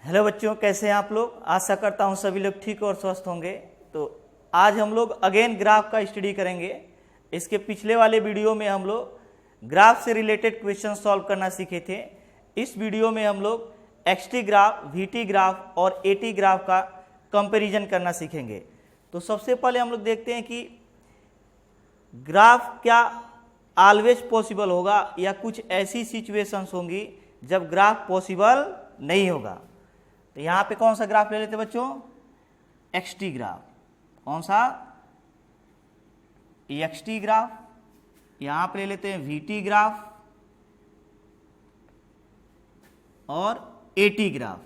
Hello बच्चों, कैसे हैं आप लोग। आशा करता हूं सभी लोग ठीक और स्वस्थ होंगे। तो आज हम लोग अगेन ग्राफ का स्टडी करेंगे। इसके पिछले वाले वीडियो में हम लोग ग्राफ से रिलेटेड क्वेश्चन सॉल्व करना सीखे थे। इस वीडियो में हम लोग एक्सटी ग्राफ, वीटी ग्राफ और एटी ग्राफ का कंपैरिजन करना सीखेंगे। तो सबसे पहले हम लोग देखते हैं कि ग्राफ क्या ऑलवेज पॉसिबल होगा या कुछ ऐसी सिचुएशंस होंगी जब ग्राफ पॉसिबल नहीं होगा। तो यहां पे कौन सा ग्राफ ले लेते हैं बच्चों, एक्सटी ग्राफ। कौन सा, एक्सटी ग्राफ। यहां पे ले लेते हैं वीटी ग्राफ और AT graph.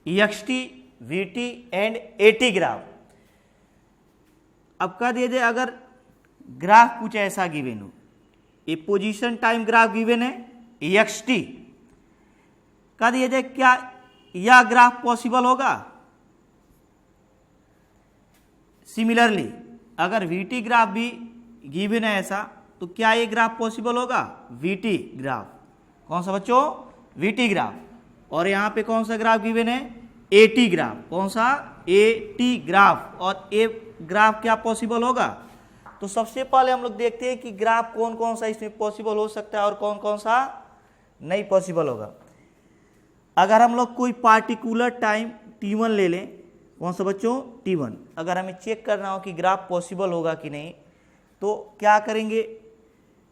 XT, VT and AT graph. अब कह दिया जाए अगर ग्राफ कुछ ऐसा गिवन हो, ये पोजीशन टाइम ग्राफ गिवन है एक्सटी, कह दिया जाए क्या यह ग्राफ पॉसिबल होगा। सिमिलरली अगर वीटी ग्राफ भी गिवन है ऐसा, तो क्या ये ग्राफ पॉसिबल होगा, वीटी ग्राफ। कौन सा बच्चों, वीटी ग्राफ। और यहां पे कौन सा ग्राफ गिवन है, एटी ग्राफ। कौन सा, एटी ग्राफ। और ए ग्राफ क्या पॉसिबल होगा। तो सबसे पहले हम लोग देखते हैं कि ग्राफ कौन कौन सा इसमें पॉसिबल हो सकता है और कौन कौन सा नहीं पॉसिबल होगा। अगर हम लोग कोई पार्टिकुलर टाइम t1 ले लें, कौन सा बच्चों, t1, अगर हमें चेक करना हो कि ग्राफ पॉसिबल होगा कि नहीं, तो क्या करेंगे,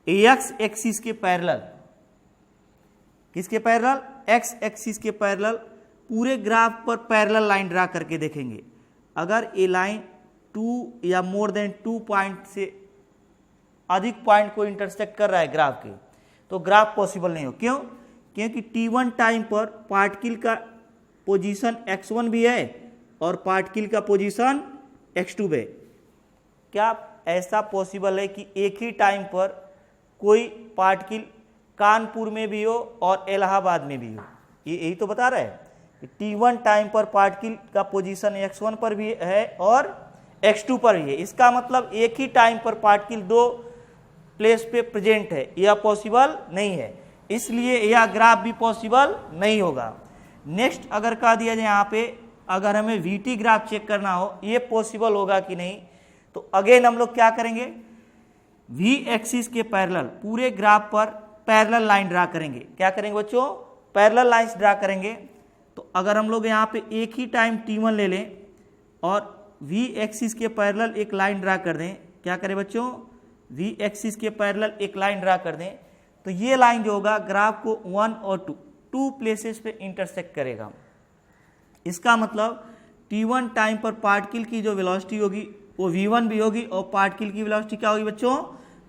एक्स एक्सिस के पैरेलल, किसके पैरेलल, एक्स एक्सिस के पैरेलल पूरे ग्राफ पर पैरेलल लाइन ड्रा करके देखेंगे। अगर ये लाइन 2 या मोर देन 2 पॉइंट से अधिक पॉइंट को इंटरसेक्ट कर रहा है ग्राफ के, तो ग्राफ पॉसिबल नहीं हो। क्यों, क्योंकि t1 टाइम पर पार्टिकल का पोजीशन x1 भी है और पार्टिकल का पोजीशन x2 भी है। क्या ऐसा पॉसिबल है कि एक ही टाइम पर कोई पार्टिकल कानपुर में भी हो और इलाहाबाद में भी हो। ये यही तो बता रहा है कि t1 टाइम पर पार्टिकल का पोजीशन x1 पर भी है और x2 पर भी है। इसका मतलब एक ही टाइम पर पार्टिकल दो प्लेस पे प्रेजेंट है, यह पॉसिबल नहीं है, इसलिए यह ग्राफ भी पॉसिबल नहीं होगा। नेक्स्ट अगर कह दिया जाए यहाँ पे अगर हमें वीटी ग्राफ चेक करना हो ये पॉसिबल होगा कि नहीं, तो अगेन हम लोग क्या करेंगे, वी एक्सिस के पैरेलल पूरे ग्राफ पर पैरेलल लाइन ड्रा करेंगे। क्या करेंगे बच्चों, पैरेलल लाइंस ड्रा करेंगे। तो अगर हम लोग यहाँ पे एक ही टाइम t1 ले लें और v एक्सिस के पैरेलल एक लाइन ड्रा कर दें, क्या करें बच्चों, v एक्सिस के पैरेलल एक लाइन ड्रा कर दें, तो ये लाइन जो होगा ग्राफ को 1 और 2 प्लेसेस पे इंटरसेक्ट करेगा। इसका मतलब t1 टाइम पर पार्टिकल की जो वेलोसिटी होगी वो v1 भी होगी और पार्टिकल की वेलोसिटी क्या होगी बच्चों,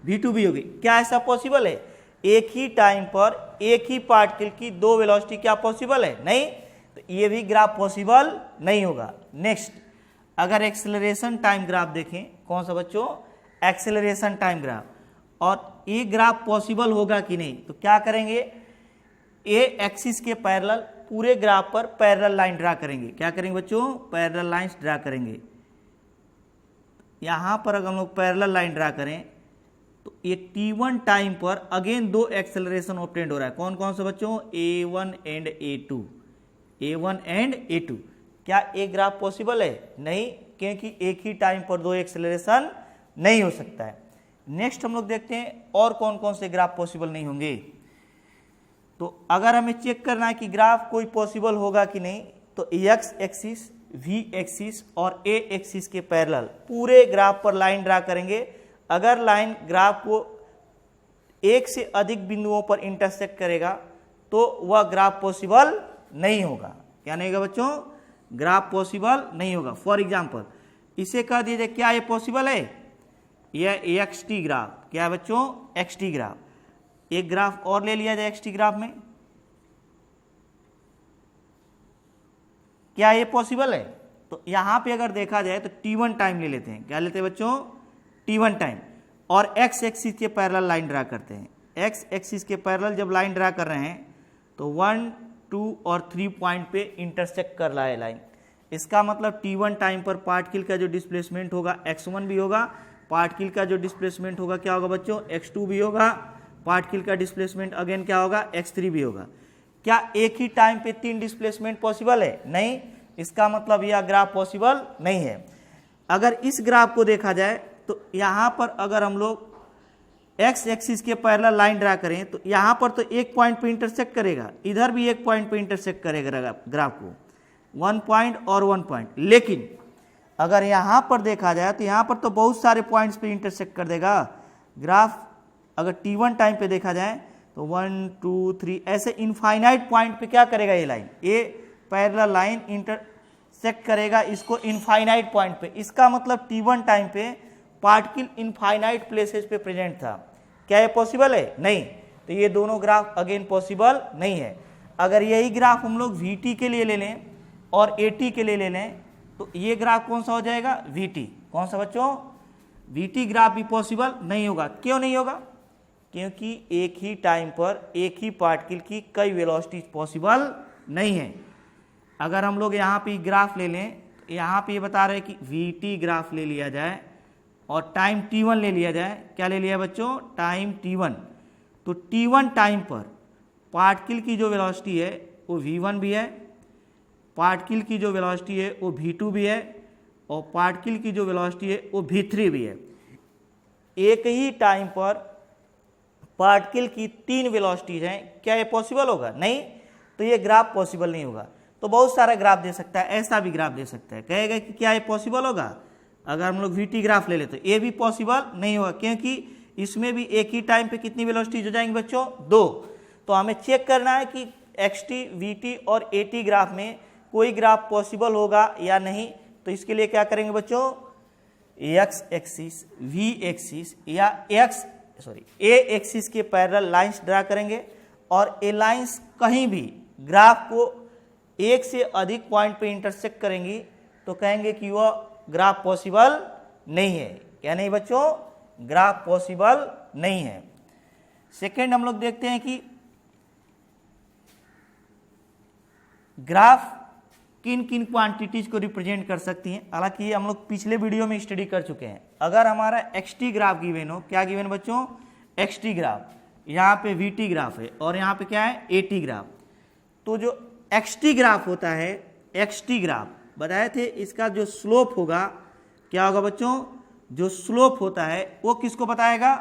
v2 भी होगी। क्या ऐसा पॉसिबल है, एक ही टाइम पर एक ही पार्टिकल की दो वेलोसिटी क्या पॉसिबल है, नहीं, तो ये भी ग्राफ पॉसिबल नहीं होगा। नेक्स्ट अगर एक्सेलरेशन टाइम ग्राफ देखें, कौन सा बच्चों, एक्सेलरेशन टाइम ग्राफ, और ये ग्राफ पॉसिबल होगा कि नहीं, तो क्या करेंगे, ए एक्सिस के पैरेलल पूरे ग्राफ पर पैरेलल लाइन ड्रा करेंगे। क्या करेंगे बच्चों, पैरेलल लाइंस ड्रा करेंगे। यहां पर अगर हम लोग पैरेलल लाइन ड्रा करें तो ये t1 टाइम पर अगेन दो एक्सेलरेशन ऑब्टेंड हो रहा है। कौन कौन से बच्चों, a1 and a2, a1 and a2। क्या एक ग्राफ पॉसिबल है, नहीं, क्योंकि एक ही टाइम पर दो एक्सेलरेशन नहीं हो सकता है। नेक्स्ट हम लोग देखते हैं और कौन कौन से ग्राफ पॉसिबल नहीं होंगे। तो अगर हमें चेक करना है कि ग्राफ कोई पॉसिबल होगा कि नहीं, तो एक्स एक्सिस, वी एक्सिस और ए एक्सिस के पैरेलल पूरे ग्राफ पर लाइन ड्रा करेंगे। अगर लाइन ग्राफ को एक से अधिक बिंदुओं पर इंटरसेक्ट करेगा तो वह ग्राफ पॉसिबल नहीं होगा। क्या नहीं होगा बच्चों, ग्राफ पॉसिबल नहीं होगा। फॉर एग्जाम्पल इसे कह दीजिए क्या ये पॉसिबल है, यह एक्सटी ग्राफ। क्या है बच्चों, एक्सटी ग्राफ। एक ग्राफ और ले लिया जाए एक्सटी ग्राफ में, क्या ये पॉसिबल है। तो यहां पे अगर देखा जाए तो t1 टाइम ले लेते हैं। क्या लेते हैं बच्चों, t1 टाइम, और x एक्सिस के पैरेलल लाइन ड्रा करते हैं। x एक्सिस के पैरेलल जब लाइन ड्रा कर रहे हैं तो 1, 2 और 3 पॉइंट पे इंटरसेक्ट कर रहा है लाइन। इसका मतलब t1 टाइम पर पार्टिकल का जो डिस्प्लेसमेंट होगा x1 भी होगा, पार्टिकल का जो डिस्प्लेसमेंट होगा क्या होगा बच्चों, x2 भी होगा, पार्टिकल का डिस्प्लेसमेंट अगेन क्या होगा, x3 भी होगा। क्या एक ही टाइम पे 3 डिस्प्लेसमेंट पॉसिबल है? नहीं, इसका मतलब यह ग्राफ पॉसिबल नहीं है। अगर इस ग्राफ को देखा जाए तो यहाँ पर अगर हम लोग x एक्सिस के पैरेलल लाइन ड्रा करें तो यहाँ पर तो एक पॉइंट पे इंटरसेक्ट करेगा, इधर भी एक पॉइंट पे इंटरसेक्ट करेगा ग्राफ को, 1 पॉइंट और 1 पॉइंट। लेकिन अगर यहाँ पर देखा जाए तो यहाँ पर तो बहुत सारे पॉइंट्स पे इंटरसेक्ट कर देगा ग्राफ। अगर t1 टाइम पे देखा जाए तो 1 2 3 ऐसे इनफाइनाइट पॉइंट पे क्या करेगा ये लाइन, ये पैरेलल लाइन इंटरसेक्ट करेगा इसको इनफाइनाइट पॉइंट पे। इसका मतलब t1 टाइम पे पार्टिकल इनफाइनाइट प्लेसेस पे प्रेजेंट था। क्या ये पॉसिबल है? नहीं। तो ये दोनों ग्राफ अगेन पॉसिबल नहीं है। अगर यही ग्राफ हम लोग vt के लिए ले लें और at के लिए ले लें तो ये ग्राफ कौन सा हो जाएगा, vt। कौन सा बच्चों, vt ग्राफ भी पॉसिबल नहीं होगा। क्यों नहीं होगा? क्योंकि एक ही टाइम पर एक ही पार्टिकल की कई वेलोसिटीज पॉसिबल नहीं है। अगर हम लोग यहाँ पे ग्राफ ले लें तो यहाँ पे ये बता रहे हैं कि vt ग्राफ ले लिया जाए और टाइम t1 ले लिया जाए। क्या ले लिया बच्चों, टाइम t1। तो t1 टाइम पर पार्टिकल की जो वेलोसिटी है वो v1 भी है, पार्टिकल की जो वेलोसिटी है वो v2 भी है और पार्टिकल की जो वेलोसिटी है वो v3 भी है। एक ही टाइम पर पार्टिकल की 3 वेलोसिटीज हैं। क्या ये पॉसिबल होगा? नहीं। तो ये ग्राफ पॉसिबल नहीं होगा। तो बहुत सारा ग्राफ दे सकता है, ऐसा भी ग्राफ दे सकता है, कहेगा कि क्या ये पॉसिबल होगा। अगर हम लोग vt ग्राफ ले ले तो ये भी पॉसिबल नहीं होगा, क्योंकि इसमें भी एक ही टाइम पे कितनी वेलोसिटीज हो जाएंगी बच्चों, 2। तो हमें चेक करना है कि xt, vt और at ग्राफ में कोई ग्राफ पॉसिबल होगा या नहीं। तो इसके लिए क्या करेंगे बच्चों, x एक्सिस, v एक्सिस या a एक्सिस के पैरेलल लाइंस ड्रा करेंगे और ये लाइंस कहीं भी ग्राफ को एक से अधिक पॉइंट पे इंटरसेक्ट करेंगी तो कहेंगे कि वह ग्राफ पॉसिबल नहीं है। क्या नहीं बच्चों, ग्राफ पॉसिबल नहीं है। सेकेंड हम लोग देखते हैं कि ग्राफ किन किन क्वांटिटीज को रिप्रेजेंट कर सकती हैं। हालांकि ये हम लोग पिछले वीडियो में स्टडी कर चुके हैं। अगर हमारा xt ग्राफ गिवन हो, क्या गिवन बच्चों, xt ग्राफ, यहाँ पे vt ग्राफ है और यहाँ पे क्या है, at ग्राफ। तो जो xt ग्राफ होता है, xt ग्राफ बताए थे, इसका जो स्लोप होगा क्या होगा बच्चों, जो स्लोप होता है वो किसको बताएगा,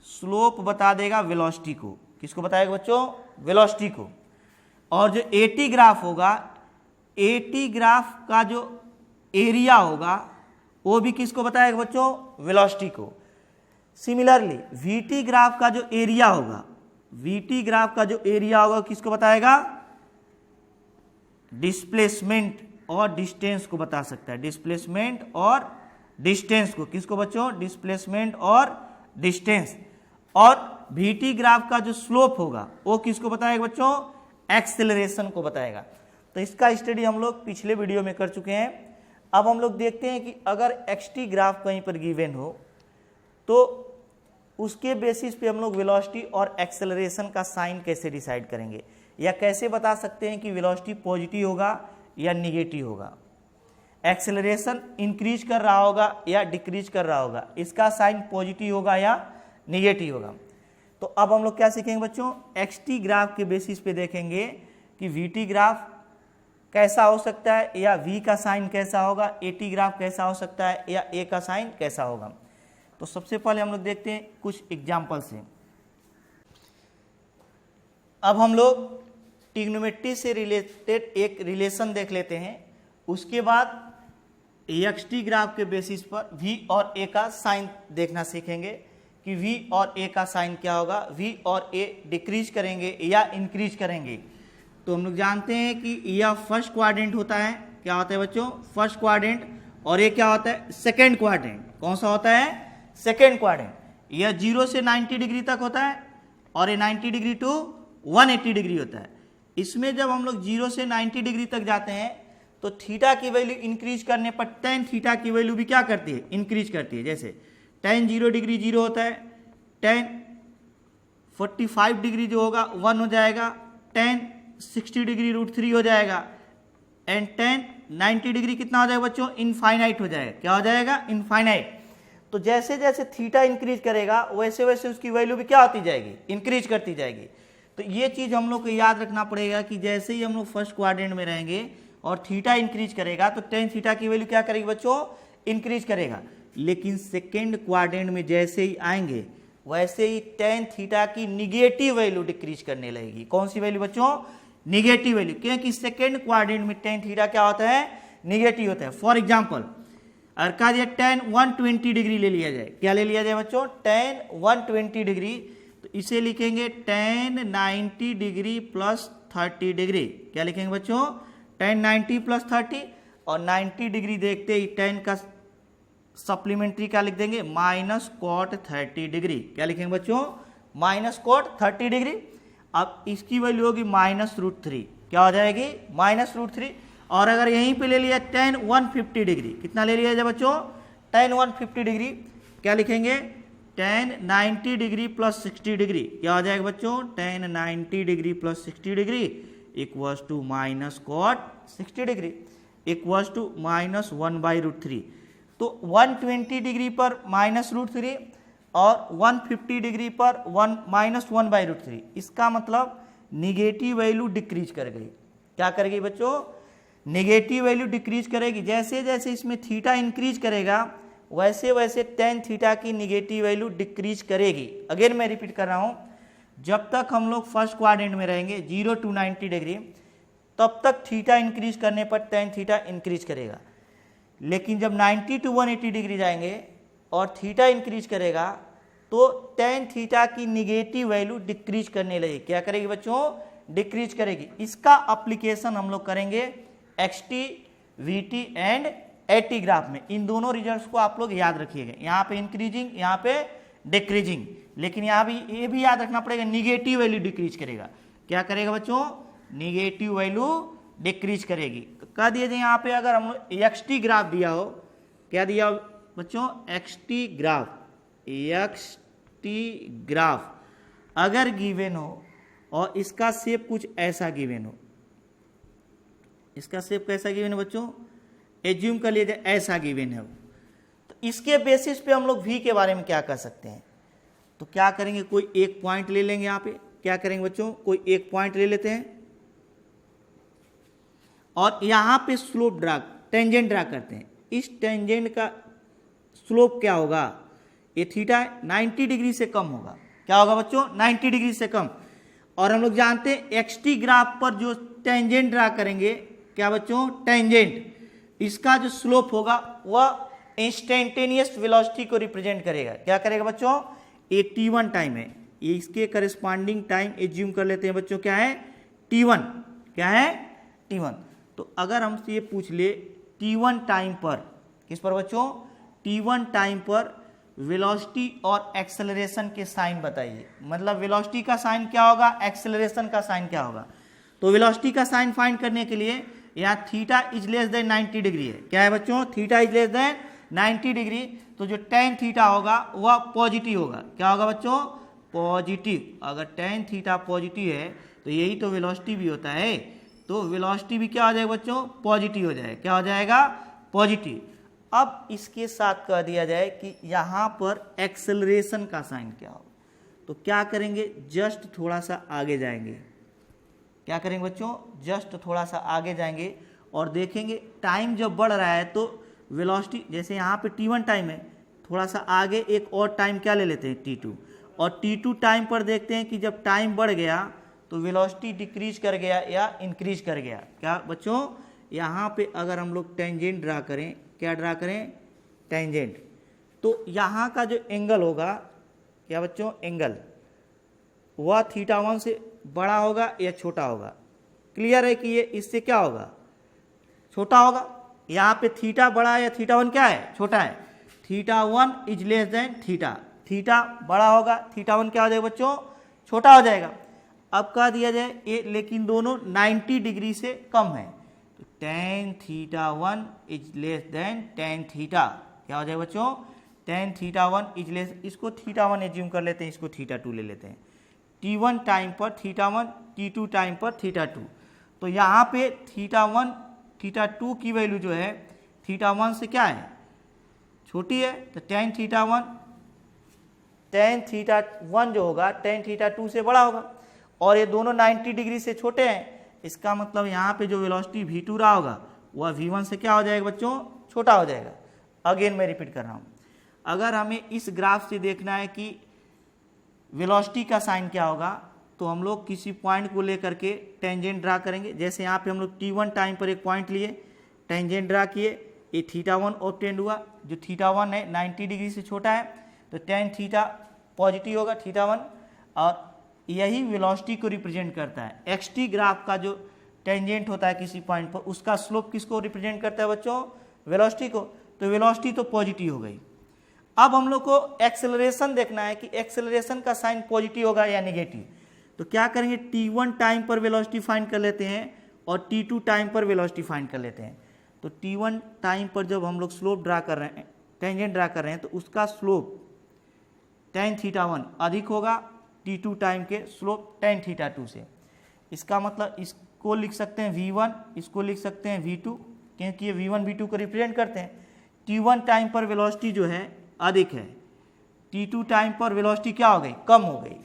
स्लोप बता देगा वेलोसिटी को। किसको बताएगा बच्चों, वेलोसिटी को। और जो at ग्राफ होगा, at ग्राफ का जो एरिया होगा वो भी किसको बताएगा बच्चों, वेलोसिटी को। सिमिलरली vt ग्राफ का जो एरिया होगा, vt ग्राफ का जो एरिया होगा किसको बताएगा, डिस्प्लेसमेंट और डिस्टेंस को बता सकता है। डिस्प्लेसमेंट और डिस्टेंस को, किसको बच्चों, डिस्प्लेसमेंट और डिस्टेंस। और vt ग्राफ का जो स्लोप होगा वो किसको बताएगा बच्चों, एक्सेलरेशन को बताएगा। तो इसका स्टडी हम लोग पिछले वीडियो में कर चुके हैं। अब हम लोग देखते हैं कि अगर xt ग्राफ कहीं पर गिवन हो तो उसके बेसिस पे हम लोग वेलोसिटी और एक्सेलरेशन का साइन कैसे डिसाइड करेंगे, या कैसे बता सकते हैं कि वेलोसिटी पॉजिटिव होगा या निगेटिव होगा, एक्सेलरेशन इंक्रीज कर रहा होगा या डिक्रीज कर रहा होगा, इसका साइन पॉजिटिव होगा या निगेटिव होगा। तो अब हम लोग क्या सीखेंगे बच्चों, xt ग्राफ के बेसिस पे देखेंगे कि vt ग्राफ कैसा हो सकता है या v का साइन कैसा होगा, at ग्राफ कैसा हो सकता है या a का साइन कैसा होगा। तो सबसे पहले हम लोग देखते हैं कुछ एग्जाम्पल से। अब हम लोग ट्रिग्नोमेट्री से रिलेटेड एक रिलेशन देख लेते हैं, उसके बाद xt ग्राफ के बेसिस पर v और a का साइन देखना सीखेंगे कि v और a का साइन क्या होगा, v और a डिक्रीज करेंगे या इंक्रीज करेंगे। तो हम लोग जानते हैं कि यह फर्स्ट क्वाड्रेंट होता है, क्या होता है बच्चों, फर्स्ट क्वाड्रेंट, और ये क्या होता है, सेकेंड क्वाड्रेंट। कौन सा होता है, सेकेंड क्वाड्रेंट। यह 0 से 90 डिग्री तक होता है और ये 90 डिग्री टू 180 डिग्री होता है। इसमें जब हम लोग 0 से 90 डिग्री तक जाते हैं तो थीटा की वैल्यू इंक्रीज करने पर टेन थीटा की वैल्यू भी क्या करती है, इंक्रीज करती है। जैसे टेन 0 डिग्री 0 होता है, टेन 45 डिग्री जो होगा 1 हो जाएगा, टेन 60 डिग्री √3 हो जाएगा, एंड टेन 90 डिग्री कितना हो जाएगा बच्चों, इनफाइनाइट हो जाएगा। क्या हो जाएगा, इनफाइनाइट। तो जैसे जैसे थीटा इंक्रीज करेगा वैसे वैसे उसकी वैल्यू भी क्या होती जाएगी, इंक्रीज करती जाएगी। तो ये चीज़ हम लोग को याद रखना पड़ेगा कि जैसे ही हम लोग फर्स्ट क्वाड्रेंट में रहेंगे और थीटा इंक्रीज करेगा तो टेन थीटा की वैल्यू क्या करेगी बच्चों, इंक्रीज करेगा। लेकिन सेकेंड क्वाड्रेंट में जैसे ही आएंगे वैसे ही टेन थीटा की निगेटिव वैल्यू डिक्रीज करने लगेगी। कौन सी वैल्यू बच्चों, निगेटिव वैल्यू, क्योंकि सेकेंड क्वाड्रेंट में टेन थीटा क्या होता है, निगेटिव होता है। फॉर एग्जाम्पल अगर कहा दिया टेन 120 डिग्री ले लिया जाए, क्या ले लिया जाए बच्चों, टेन 120 डिग्री, तो इसे लिखेंगे टेन 90 डिग्री प्लस 30 डिग्री। क्या लिखेंगे बच्चों, टेन 90 प्लस 30, और 90 डिग्री देखते ही टेन का सप्लीमेंट्री क्या लिख देंगे, माइनस कॉट 30 डिग्री। क्या लिखेंगे बच्चों, माइनस कॉट 30 डिग्री। अब इसकी वैल्यू होगी -√3, क्या हो जाएगी, -√3। और अगर यहीं पे ले लिया टेन 150 डिग्री, कितना ले लिया जाए बच्चों, टेन 150 डिग्री, क्या लिखेंगे, टेन 90 डिग्री प्लस 60 डिग्री। क्या हो जाएगा बच्चों, tan 90 degree plus 60 degree equals to minus cot 60 degree equals to -1/√3। तो 120 डिग्री पर -√3 और 150 डिग्री पर -1/√3, इसका मतलब निगेटिव वैल्यू डिक्रीज कर गई। क्या कर गई बच्चों, नेगेटिव वैल्यू डिक्रीज करेगी। जैसे जैसे इसमें थीटा इंक्रीज करेगा वैसे वैसे टेन थीटा की निगेटिव वैल्यू डिक्रीज करेगी। अगेन मैं रिपीट कर रहा हूं, जब तक हम लोग फर्स्ट क्वाड्रेंट में रहेंगे 0 to 90 डिग्री, तब तक थीटा इंक्रीज करने पर टेन थीटा इंक्रीज करेगा। लेकिन जब 90 to 180 डिग्री जाएंगे और थीटा इंक्रीज करेगा तो टेन थीटा की निगेटिव वैल्यू डिक्रीज करने लगेगी। क्या करेगी बच्चों, डिक्रीज करेगी। इसका अप्लीकेशन हम लोग करेंगे XT, VT and AT graph में। इन दोनों रिजल्ट्स को आप लोग याद रखिएगा, यहाँ पे इंक्रीजिंग, यहाँ पे डिक्रीजिंग। लेकिन यहाँ भी ये भी याद रखना पड़ेगा, निगेटिव वैल्यू डिक्रीज करेगा। क्या करेगा बच्चों, निगेटिव वैल्यू डिक्रीज करेगी। तो कह दिया जाए यहाँ पे अगर हम लोग XT ग्राफ दिया हो, क्या दिया बच्चों, XT ग्राफ अगर गिवन हो और इसका शेप कुछ ऐसा गिवन हो, इसका शेप कैसा गिवन है बच्चों, एज्यूम कर लीजिए ऐसा गिवन है, तो इसके बेसिस पे हम लोग V के बारे में क्या कर सकते हैं। तो क्या करेंगे, कोई एक पॉइंट ले लेंगे। यहाँ पे क्या करेंगे बच्चों, कोई एक पॉइंट ले लेते हैं और यहाँ पे स्लोप ड्रा, टेंजेंट ड्रा करते हैं। इस टेंजेंट का स्लोप क्या होगा, ये थीटा 90 डिग्री से कम होगा। क्या होगा बच्चों, 90 डिग्री से कम। और हम लोग जानते हैं XT ग्राफ पर जो टेंजेंट ड्रा करेंगे, क्या बच्चों, टेंजेंट, इसका जो स्लोप होगा वह इंस्टेंटेनियस वेलोसिटी को रिप्रेजेंट करेगा। क्या करेगा बच्चों, ये T1 टाइम है, ये इसके करस्पॉन्डिंग टाइम एज्यूम कर लेते हैं बच्चों, क्या है, T1। क्या है, T1। तो अगर हमसे ये पूछ ले T1 टाइम पर, किस पर बच्चों, T1 टाइम पर वेलोसिटी और एक्सेलरेशन के साइन बताइए। मतलब वेलोसिटी का साइन क्या होगा, एक्सेलरेशन का साइन क्या होगा। तो वेलोसिटी का साइन फाइंड करने के लिए यहाँ theta is less then 90 degree है। क्या है बच्चों, theta is less then 90 degree, तो जो टेन थीटा होगा वह पॉजिटिव होगा। क्या होगा बच्चों, पॉजिटिव। अगर टेन थीटा पॉजिटिव है तो यही तो वेलोसिटी भी होता है, तो वेलोसिटी भी क्या हो जाएगा बच्चों, पॉजिटिव हो जाएगा। क्या हो जाएगा, पॉजिटिव। अब इसके साथ कह दिया जाए कि यहाँ पर एक्सेलरेशन का साइन क्या होगा, तो क्या करेंगे, जस्ट थोड़ा सा आगे जाएंगे। क्या करेंगे बच्चों, जस्ट थोड़ा सा आगे जाएंगे और देखेंगे टाइम जब बढ़ रहा है तो वेलोसिटी, जैसे यहाँ पे T1 टाइम है, थोड़ा सा आगे एक और टाइम क्या ले लेते हैं, T2। और T2 टाइम पर देखते हैं कि जब टाइम बढ़ गया तो वेलोसिटी डिक्रीज कर गया या इंक्रीज कर गया। क्या बच्चों, यहाँ पे अगर हम लोग टेंजेंट ड्रा करें, क्या ड्रा करें, टेंजेंट, तो यहाँ का जो एंगल होगा, क्या बच्चों, एंगल, वह θ1 से बड़ा होगा या छोटा होगा। क्लियर है कि ये इससे क्या होगा, छोटा होगा। यहाँ पे थीटा बड़ा है या θ1 क्या है, छोटा है। θ1 is less than theta, theta बड़ा होगा, θ1 क्या हो जाएगा बच्चों, छोटा हो जाएगा। अब कह दिया जाए ये लेकिन दोनों 90 डिग्री से कम है, तो tan θ1 is less than tan theta. क्या हो जाएगा बच्चों, tan θ1 इज लेस, इसको θ1 एज्यूम कर लेते हैं, इसको θ2 ले लेते हैं। T1 टाइम पर θ1, T2 टाइम पर θ2। तो यहाँ पे θ1 θ2 की वैल्यू जो है θ1 से क्या है, छोटी है तो tan थीटा 1 जो होगा tan थीटा 2 से बड़ा होगा, और ये दोनों 90 डिग्री से छोटे हैं। इसका मतलब यहाँ पे जो वेलोसिटी v2 रहा होगा वह v1 से क्या हो जाएगा बच्चों, छोटा हो जाएगा। अगेन मैं रिपीट कर रहा हूँ, अगर हमें इस ग्राफ से देखना है कि वेलोसिटी का साइन क्या होगा, तो हम लोग किसी पॉइंट को लेकर के टेंजेंट ड्रा करेंगे। जैसे यहाँ पे हम लोग t1 टाइम पर एक पॉइंट लिए, टेंजेंट ड्रा किए, ये θ1 ऑब्टेंड हुआ। जो θ1 है 90 डिग्री से छोटा है तो tan थीटा पॉजिटिव होगा θ1, और यही वेलोसिटी को रिप्रेजेंट करता है। xt ग्राफ का जो टेंजेंट होता है किसी पॉइंट पर, उसका स्लोप किसको रिप्रेजेंट करता है बच्चों, वेलोसिटी को। तो वेलोसिटी तो पॉजिटिव हो गई। अब हम लोग को एक्सेलरेशन देखना है कि एक्सेलरेशन का साइन पॉजिटिव होगा या नेगेटिव। तो क्या करेंगे, t1 टाइम पर वेलोसिटी फाइंड कर लेते हैं और t2 टाइम पर वेलोसिटी फाइंड कर लेते हैं। तो t1 टाइम पर जब हम लोग स्लोप ड्रा कर रहे हैं, टेंजेंट ड्रा कर रहे हैं, तो उसका स्लोप tan θ1 अधिक होगा t2 टाइम के स्लोप tan θ2 से। इसका मतलब इसको लिख सकते हैं v1, इसको लिख सकते हैं v2, क्योंकि ये v1 v2 को रिप्रेजेंट करते हैं। t1 टाइम पर वेलोसिटी जो है अधिक है, t2 टाइम पर वेलोसिटी क्या हो गई, कम हो गई।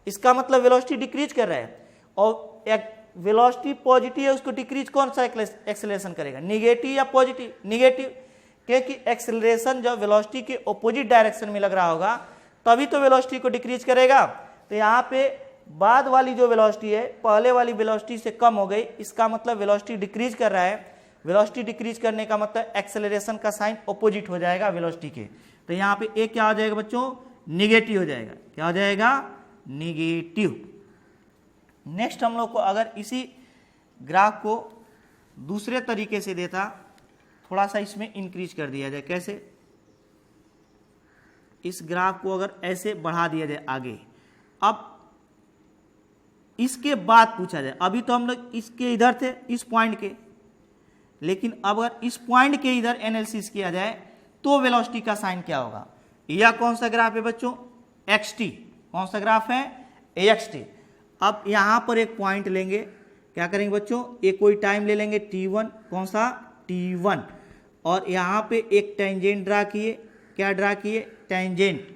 इसका मतलब वेलोसिटी डिक्रीज कर रहा है, और एक वेलोसिटी पॉजिटिव है उसको डिक्रीज कौन सा एक्सेलरेशन करेगा, निगेटिव या पॉजिटिव, निगेटिव। क्योंकि एक्सेलरेशन जब वेलोसिटी के ऑपोजिट डायरेक्शन में लग रहा होगा तभी तो वेलोसिटी को डिक्रीज करेगा। तो यहाँ पे बाद वाली जो वेलोसिटी है पहले वाली वेलोसिटी से कम हो गई, इसका मतलब वेलोसिटी डिक्रीज कर रहा है। वेलोसिटी डिक्रीज करने का मतलब एक्सेलरेशन का साइन ऑपोजिट हो जाएगा वेलोसिटी के। तो यहाँ पे ए क्या हो जाएगा बच्चों, निगेटिव हो जाएगा। क्या हो जाएगा, निगेटिव। नेक्स्ट हम लोग को अगर इसी ग्राफ को दूसरे तरीके से देता, थोड़ा सा इसमें इंक्रीज कर दिया जाए। कैसे, इस ग्राफ को अगर ऐसे बढ़ा दिया जाए आगे, अब इसके बाद पूछा जाए, अभी तो हम लोग इसके इधर थे इस पॉइंट के, लेकिन अब अगर इस पॉइंट के इधर एनालिसिस किया जाए तो वेलोसिटी का साइन क्या होगा। यह कौन सा ग्राफ है बच्चों, xt। कौन सा ग्राफ है, xt। अब यहां पर एक पॉइंट लेंगे, क्या करेंगे बच्चों, एक कोई टाइम ले लेंगे t1, कौन सा t1, और यहां पे एक टेंजेंट ड्रा किए। क्या ड्रा किए, टेंजेंट,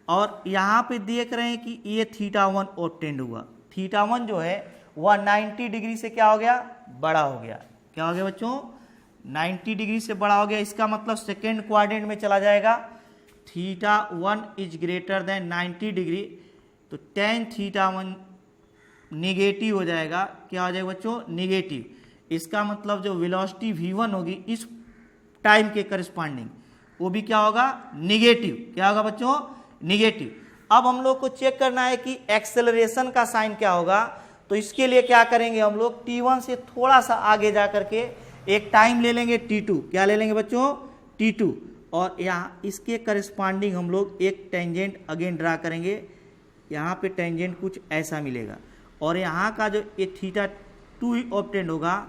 और यहां पे देख रहे हैं कि ये θ1 ऑब्टेंड हुआ। θ1 जो है वह 90 डिग्री से क्या हो गया, बड़ा हो गया। क्या हो गया बच्चों, 90 डिग्री से बड़ा हो गया। इसका मतलब सेकेंड क्वाड्रेंट में चला जाएगा। θ1 इज ग्रेटर देन 90 डिग्री, तो tan θ1 निगेटिव हो जाएगा। क्या हो जाएगा बच्चों, निगेटिव। इसका मतलब जो वेलोसिटी v1 होगी इस टाइम के करस्पॉन्डिंग, वो भी क्या होगा, निगेटिव। क्या होगा बच्चों, निगेटिव। अब हम लोग को चेक करना है कि एक्सेलरेशन का साइन क्या होगा। तो इसके लिए क्या करेंगे, हम लोग t1 से थोड़ा सा आगे जा करके एक टाइम ले लेंगे t2। क्या ले लेंगे बच्चों, t2, और यहाँ इसके करस्पॉन्डिंग हम लोग एक टेंजेंट अगेन ड्रा करेंगे। यहाँ पे टेंजेंट कुछ ऐसा मिलेगा, और यहाँ का जो ये θ2 ऑब्टेंड होगा,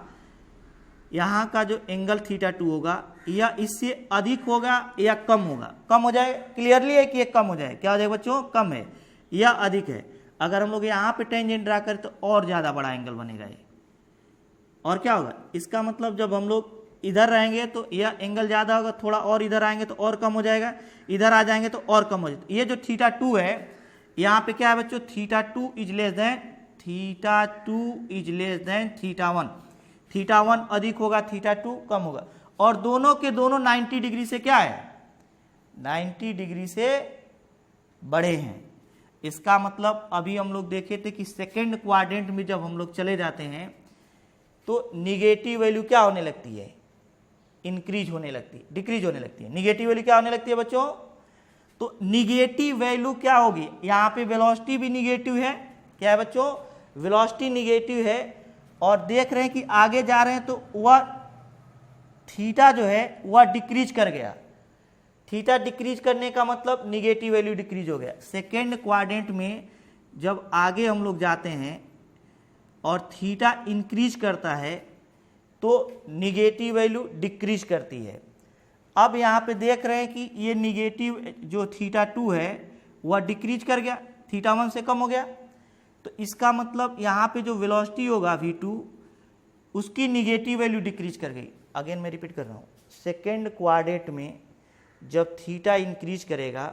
यहाँ का जो एंगल θ2 होगा या इससे अधिक होगा या कम होगा। कम हो जाए, क्लियरली है कि ये कम हो जाए। क्या हो जाएगा बच्चों, कम है या अधिक है। अगर हम लोग यहाँ पे टेंजेंट ड्रा करें तो और ज़्यादा बड़ा एंगल बनेगा ये, और क्या होगा, इसका मतलब जब हम लोग इधर रहेंगे तो यह एंगल ज़्यादा होगा, थोड़ा और इधर आएंगे तो और कम हो जाएगा, इधर आ जाएंगे तो और कम हो जाएगा। ये जो θ2 है, यहाँ पे क्या है बच्चों, θ2 इज लेस देन θ1। θ1 अधिक होगा, θ2 कम होगा, और दोनों के दोनों 90 डिग्री से क्या है, 90 डिग्री से बड़े हैं। इसका मतलब अभी हम लोग देखे थे कि सेकेंड क्वाड्रेंट में जब हम लोग चले जाते हैं तो निगेटिव वैल्यू क्या होने लगती है, इंक्रीज होने लगती है, डिक्रीज होने लगती है। निगेटिव वैल्यू क्या होने लगती है बच्चों, तो निगेटिव वैल्यू क्या होगी, यहाँ पे वेलोसिटी भी निगेटिव है। क्या है बच्चों, वेलोसिटी निगेटिव है, और देख रहे हैं कि आगे जा रहे हैं तो वह थीटा जो है वह डिक्रीज कर गया। थीटा डिक्रीज करने का मतलब निगेटिव वैल्यू डिक्रीज हो गया। सेकेंड क्वाड्रेंट में जब आगे हम लोग जाते हैं और थीटा इंक्रीज करता है तो निगेटिव वैल्यू डिक्रीज करती है। अब यहाँ पे देख रहे हैं कि ये निगेटिव जो θ2 है वह डिक्रीज कर गया, θ1 से कम हो गया। तो इसका मतलब यहाँ पे जो वेलोसिटी होगा v2 उसकी निगेटिव वैल्यू डिक्रीज कर गई। अगेन मैं रिपीट कर रहा हूँ, सेकेंड क्वाड्रेंट में जब थीटा इंक्रीज करेगा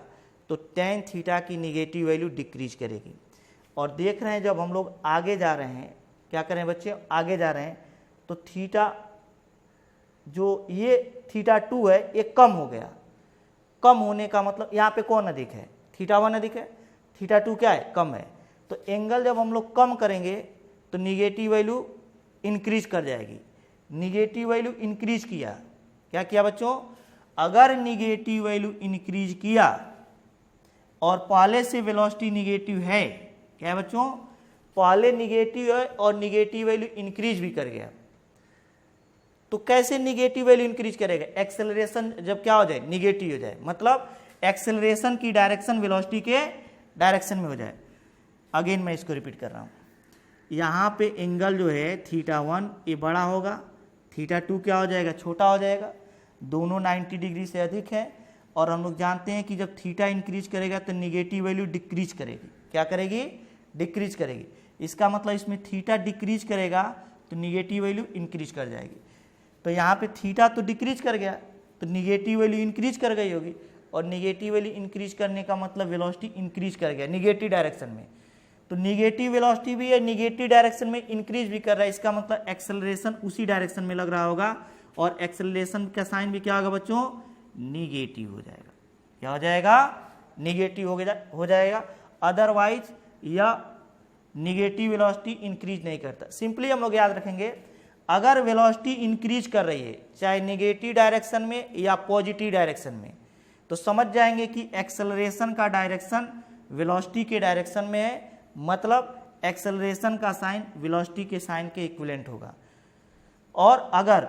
तो टेन थीटा की निगेटिव वैल्यू डिक्रीज करेगी। और देख रहे हैं जब हम लोग आगे जा रहे हैं, क्या करें बच्चे, आगे जा रहे हैं तो थीटा जो ये थीटा 2 है ये कम हो गया। कम होने का मतलब यहाँ पे कौन अधिक है, थीटा 1 अधिक है, थीटा 2 क्या है, कम है। तो एंगल जब हम लोग कम करेंगे तो निगेटिव वैल्यू इंक्रीज कर जाएगी। निगेटिव वैल्यू इंक्रीज किया, क्या किया बच्चों, अगर निगेटिव वैल्यू इंक्रीज किया और पहले से वेलोसिटी निगेटिव है, क्या है बच्चों, पहले निगेटिव है और निगेटिव वैल्यू इंक्रीज भी कर गया, तो कैसे निगेटिव वैल्यू इंक्रीज करेगा, एक्सेलरेशन जब क्या हो जाए, निगेटिव हो जाए, मतलब एक्सेलरेशन की डायरेक्शन वेलोसिटी के डायरेक्शन में हो जाए। अगेन मैं इसको रिपीट कर रहा हूँ, यहाँ पे एंगल जो है थीटा 1 ये बड़ा होगा, थीटा 2 क्या हो जाएगा, छोटा हो जाएगा, दोनों 90 डिग्री से अधिक है। और हम लोग जानते हैं कि जब थीटा इंक्रीज करेगा तो निगेटिव वैल्यू डिक्रीज करेगी, क्या करेगी, डिक्रीज करेगी। इसका मतलब इसमें थीटा डिक्रीज करेगा तो निगेटिव वैल्यू इंक्रीज कर जाएगी। तो यहाँ पे थीटा तो डिक्रीज कर गया तो निगेटिव वैल्यू इंक्रीज कर गई होगी, और निगेटिव वैल्यू इंक्रीज करने का मतलब वेलोसिटी इंक्रीज कर गया निगेटिव डायरेक्शन में। तो निगेटिव वेलोसिटी भी है, निगेटिव डायरेक्शन में इंक्रीज भी कर रहा है, इसका मतलब एक्सेलरेशन उसी डायरेक्शन में लग रहा होगा, और एक्सेलरेशन का साइन भी क्या होगा बच्चों, निगेटिव हो जाएगा। क्या हो जाएगा, निगेटिव हो जाएगा। अदरवाइज यह निगेटिव वेलोसिटी इंक्रीज नहीं करता। सिंपली हम लोग याद रखेंगे, अगर वेलोसिटी इंक्रीज कर रही है चाहे निगेटिव डायरेक्शन में या पॉजिटिव डायरेक्शन में, तो समझ जाएंगे कि एक्सेलरेशन का डायरेक्शन वेलोसिटी के डायरेक्शन में है, मतलब एक्सेलरेशन का साइन वेलोसिटी के साइन के इक्विवेलेंट होगा। और अगर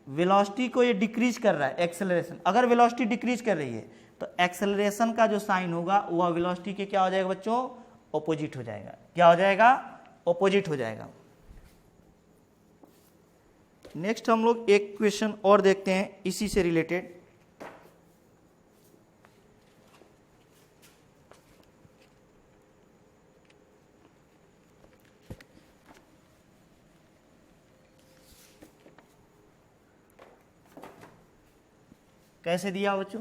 वेलोसिटी को ये डिक्रीज कर रहा है, एक्सेलरेशन अगर वेलोसिटी डिक्रीज कर रही है तो एक्सेलरेशन का जो साइन होगा वह वेलोसिटी के क्या हो जाएगा बच्चों, ऑपोजिट हो जाएगा। क्या हो जाएगा, ऑपोजिट हो जाएगा। नेक्स्ट हम लोग एक क्वेश्चन और देखते हैं इसी से रिलेटेड। कैसे दिया बच्चों,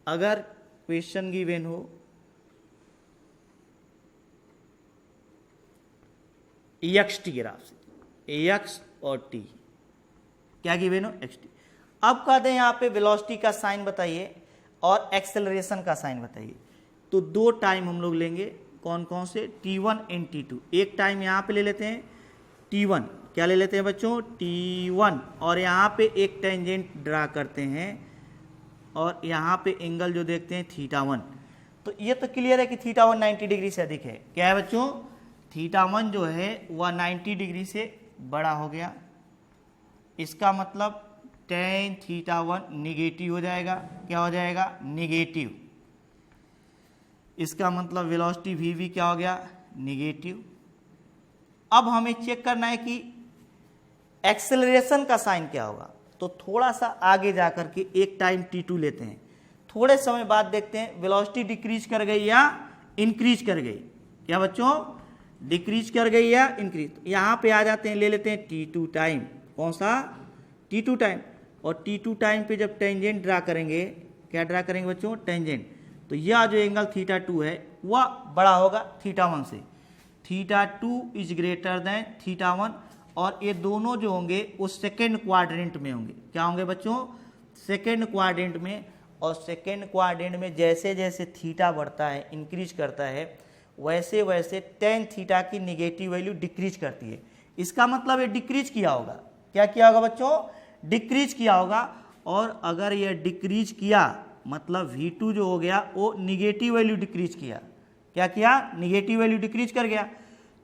अगर क्वेश्चन गिवन हो एक्स टी ग्राफ से, एक्स और टी क्या गिवन हो, एक्स टी। अब कहते हैं यहाँ पे वेलोसिटी का साइन बताइए और एक्सेलरेशन का साइन बताइए। तो दो टाइम हम लोग लेंगे, कौन कौन से, t1 एंड t2। एक टाइम यहाँ पे ले लेते हैं t1, क्या ले लेते हैं बच्चों, t1, और यहाँ पे एक टेंजेंट ड्रा करते हैं और यहाँ पे एंगल जो देखते हैं थीटा 1। तो ये तो क्लियर है कि थीटा 1 90 डिग्री से अधिक है। क्या है बच्चों, थीटा 1 जो है वह 90 डिग्री से बड़ा हो गया, इसका मतलब टेन थीटा 1 निगेटिव हो जाएगा। क्या हो जाएगा, निगेटिव। इसका मतलब वेलोसिटी वी भी क्या हो गया, निगेटिव। अब हमें चेक करना है कि एक्सेलरेशन का साइन क्या होगा। तो थोड़ा सा आगे जाकर के एक टाइम t2 लेते हैं, थोड़े समय बाद देखते हैं वेलोसिटी डिक्रीज कर गई या इंक्रीज कर गई। क्या बच्चों, डिक्रीज कर गई या इंक्रीज। तो यहाँ पे आ जाते हैं, ले लेते हैं t2 टाइम, कौन सा, t2 टाइम। और t2 टाइम पे जब टेंजेंट ड्रा करेंगे, क्या ड्रा करेंगे बच्चों, टेंजेंट। तो यह जो एंगल थीटा 2 है वह बड़ा होगा थीटा 1 से। Theta 2 is greater than theta 1, और ये दोनों जो होंगे वो सेकेंड क्वाड्रेंट में होंगे। क्या होंगे बच्चों, सेकेंड क्वाड्रेंट में। और सेकेंड क्वाड्रेंट में जैसे जैसे थीटा बढ़ता है, इंक्रीज करता है, वैसे वैसे टेन थीटा की निगेटिव वैल्यू डिक्रीज करती है। इसका मतलब ये डिक्रीज किया होगा। क्या किया होगा बच्चों, डिक्रीज किया होगा। और अगर ये डिक्रीज किया मतलब V2 जो हो गया वो निगेटिव वैल्यू डिक्रीज किया। क्या किया, निगेटिव वैल्यू डिक्रीज कर गया।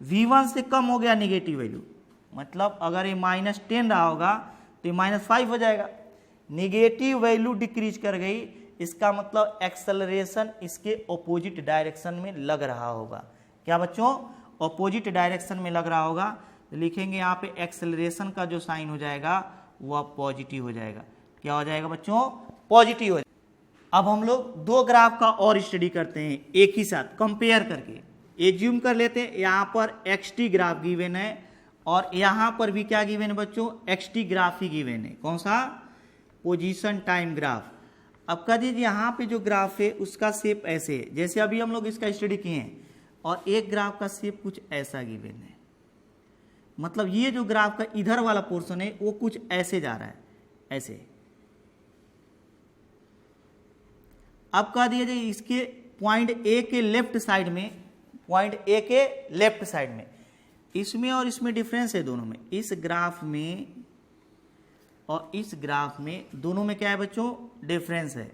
V1 से कम हो गया निगेटिव वैल्यू, मतलब अगर ये -10 रहा होगा तो ये -5 हो जाएगा। निगेटिव वैल्यू डिक्रीज कर गई, इसका मतलब एक्सेलरेशन इसके ऑपोजिट डायरेक्शन में लग रहा होगा। क्या बच्चों, ऑपोजिट डायरेक्शन में लग रहा होगा। तो लिखेंगे यहाँ पे एक्सेलरेशन का जो साइन हो जाएगा वह पॉजिटिव हो जाएगा। क्या हो जाएगा बच्चों, पॉजिटिव हो जाएगा। अब हम लोग दो ग्राफ का और स्टडी करते हैं एक ही साथ कंपेयर करके। एज्यूम कर लेते हैं यहाँ पर xt ग्राफ गिवन है और यहाँ पर भी क्या गिवन है बच्चों, xt ग्राफ ही गिवन है। कौन सा, पोजीशन टाइम ग्राफ। अब कह दीजिए यहाँ पे जो ग्राफ है उसका शेप ऐसे है, जैसे अभी हम लोग इसका स्टडी किए हैं, और एक ग्राफ का शेप कुछ ऐसा गिवन है, मतलब ये जो ग्राफ का इधर वाला पोर्शन है वो कुछ ऐसे जा रहा है, ऐसे। अब कह दिया जाए इसके पॉइंट ए के लेफ्ट साइड में, पॉइंट ए के लेफ्ट साइड में, इसमें और इसमें डिफरेंस है दोनों में, इस ग्राफ में और इस ग्राफ में, दोनों में क्या है बच्चों, डिफरेंस है।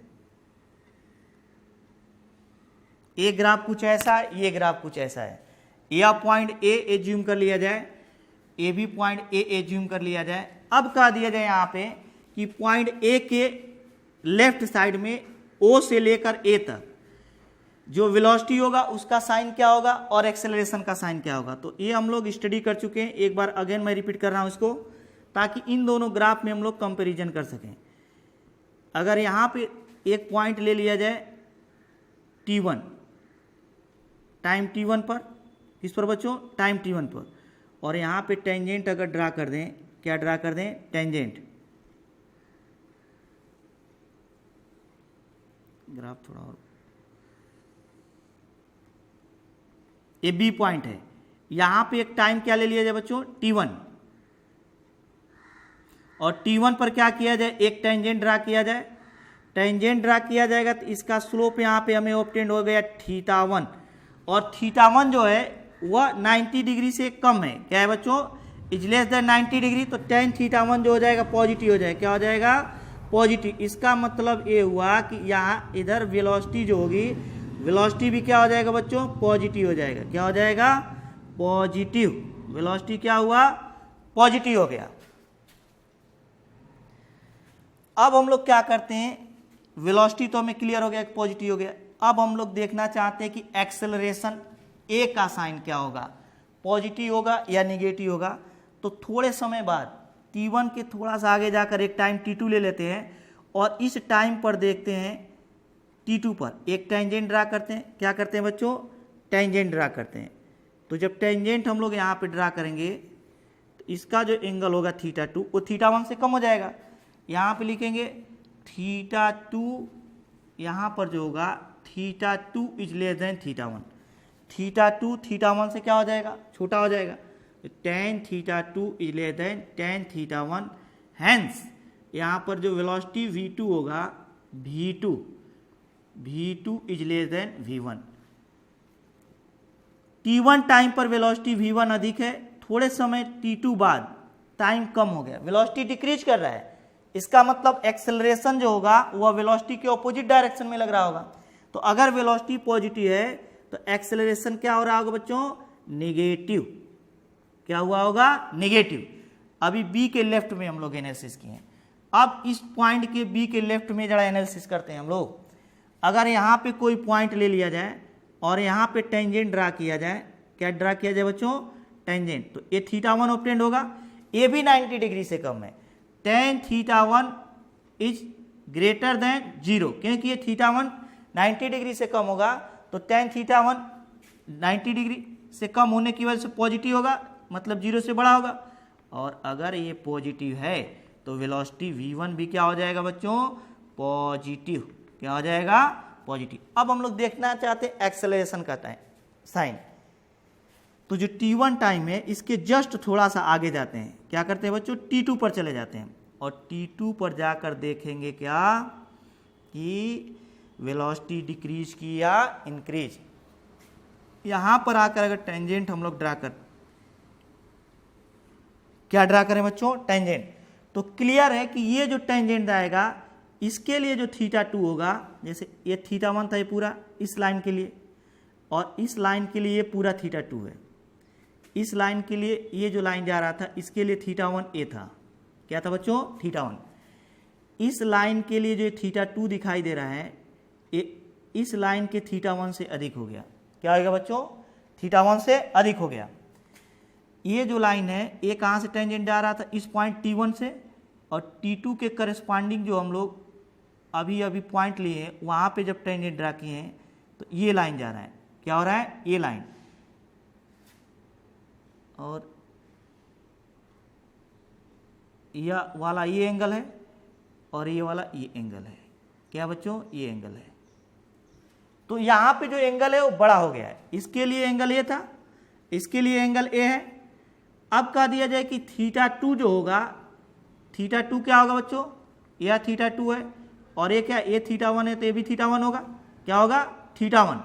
ये ग्राफ कुछ ऐसा है, ये ग्राफ कुछ ऐसा है। यह पॉइंट ए एज्यूम कर लिया जाए, ये भी पॉइंट ए एज्यूम कर लिया जाए। अब कह दिया जाए यहाँ पे कि पॉइंट ए के लेफ्ट साइड में ओ से लेकर ए तक जो वेलोसिटी होगा उसका साइन क्या होगा और एक्सेलरेशन का साइन क्या होगा। तो ये हम लोग स्टडी कर चुके हैं, एक बार अगेन मैं रिपीट कर रहा हूं इसको, ताकि इन दोनों ग्राफ में हम लोग कंपैरिजन कर सकें। अगर यहाँ पे एक पॉइंट ले लिया जाए T1, टाइम T1 पर, किस पर बच्चों, टाइम T1 पर, और यहाँ पे टेंजेंट अगर ड्रा कर दें, क्या ड्रा कर दें, टेंजेंट, ग्राफ थोड़ा और, ये बी पॉइंट है, यहां पे एक टाइम क्या ले लिया जाए बच्चों, T1, और T1 पर क्या किया जाए, एक टेंजेंट ड्रा किया जाए। टेंजेंट ड्रा किया जाएगा तो इसका स्लोप यहां पे हमें ऑब्टेन हो गया θ1, और θ1 जो है वह 90 डिग्री से कम है, क्या है बच्चों, इज लेस देन 90 डिग्री, तो tan θ1 जो हो जाएगा पॉजिटिव हो जाएगा, क्या हो जाएगा, पॉजिटिव। इसका मतलब ये हुआ कि यहाँ इधर वेलोसिटी जो होगी, वेलोसिटी भी क्या हो जाएगा बच्चों, पॉजिटिव हो जाएगा, क्या हो जाएगा, पॉजिटिव। वेलोसिटी क्या हुआ, पॉजिटिव हो गया। अब हम लोग क्या करते हैं, वेलोसिटी तो हमें क्लियर हो गया कि पॉजिटिव हो गया। अब हम लोग देखना चाहते हैं कि एक्सेलरेशन ए का साइन क्या होगा, पॉजिटिव होगा या निगेटिव होगा। तो थोड़े समय बाद T1 के थोड़ा सा आगे जाकर एक टाइम T2 ले लेते हैं, और इस टाइम पर देखते हैं T2 पर एक टेंजेंट ड्रा करते हैं। क्या करते हैं बच्चों, टेंजेंट ड्रा करते हैं। तो जब टेंजेंट हम लोग यहाँ पे ड्रा करेंगे तो इसका जो एंगल होगा θ2 वो θ1 से कम हो जाएगा। यहाँ पे लिखेंगे θ2, यहाँ पर जो होगा θ2 इज लेस देन θ1, θ2 θ1 से क्या हो जाएगा, छोटा हो जाएगा, tan θ2 is less than tan θ1। Hence यहाँ पर जो वेलोसिटी v2 होगा, v2 is less than v1। T1 time पर वेलोसिटी v1 अधिक है, थोड़े समय T2 बाद टाइम कम हो गया, वेलोसिटी डिक्रीज कर रहा है। इसका मतलब एक्सेलरेशन जो होगा वह वेलोसिटी के ऑपोजिट डायरेक्शन में लग रहा होगा। तो अगर वेलोसिटी पॉजिटिव है तो एक्सेलरेशन क्या हो रहा होगा बच्चों, नेगेटिव। क्या हुआ होगा, नेगेटिव। अभी बी के लेफ्ट में हम लोग एनालिसिस किए हैं। अब इस पॉइंट के बी के लेफ्ट में जरा एनालिसिस करते हैं हम लोग। अगर यहाँ पे कोई पॉइंट ले लिया जाए और यहाँ पे टेंजेंट ड्रा किया जाए, क्या ड्रा किया जाए बच्चों, टेंजेंट, तो ये θ1 ऑब्टेंड होगा, ये भी 90 डिग्री से कम है। tan θ1 इज ग्रेटर देन 0, क्योंकि ये θ1 90 डिग्री से कम होगा, तो tan θ1 90 डिग्री से कम होने की वजह से पॉजिटिव होगा, मतलब 0 से बड़ा होगा। और अगर ये पॉजिटिव है तो वेलोसिटी v1 भी क्या हो जाएगा बच्चों, पॉजिटिव। क्या हो जाएगा, पॉजिटिव। अब हम लोग देखना चाहते हैं एक्सेलरेशन का टाइम साइन। तो जो T1 टाइम है इसके जस्ट थोड़ा सा आगे जाते हैं, क्या करते हैं बच्चों, T2 पर चले जाते हैं, और T2 पर जाकर देखेंगे क्या कि वेलोसिटी डिक्रीज की या इंक्रीज। यहां पर आकर अगर टेंजेंट हम लोग ड्रा कर, क्या ड्रा करें बच्चों, टेंजेंट, तो क्लियर है कि ये जो टेंजेंट आएगा इसके लिए जो θ2 होगा, जैसे ये θ1 था ये पूरा इस लाइन के लिए, और इस लाइन के लिए ये पूरा θ2 है। इस लाइन के लिए ये जो लाइन जा रहा था इसके लिए θ1 ए था, क्या था बच्चों, θ1। इस लाइन के लिए जो θ2 दिखाई दे रहा है ये इस लाइन के θ1 से अधिक हो गया। क्या होगा बच्चों, θ1 से अधिक हो गया। ये जो लाइन है ये कहाँ से टेंजेंट जा रहा था, इस पॉइंट T1 से, और T2 के करस्पॉन्डिंग जो हम लोग अभी पॉइंट लिए हैं वहाँ पे जब टेंजेंट ड्रा किए हैं तो ये लाइन जा रहा है, क्या हो रहा है, ये लाइन, और यह वाला ये एंगल है और ये वाला ये एंगल है, क्या बच्चों, ये एंगल है। तो यहाँ पे जो एंगल है वो बड़ा हो गया है, इसके लिए एंगल ए था, इसके लिए एंगल ए है। अब कह दिया जाए कि θ2 जो होगा, θ2 क्या होगा बच्चों, यह θ2 है और ये क्या, ये θ1 है तो ये भी θ1 होगा। क्या होगा, θ1।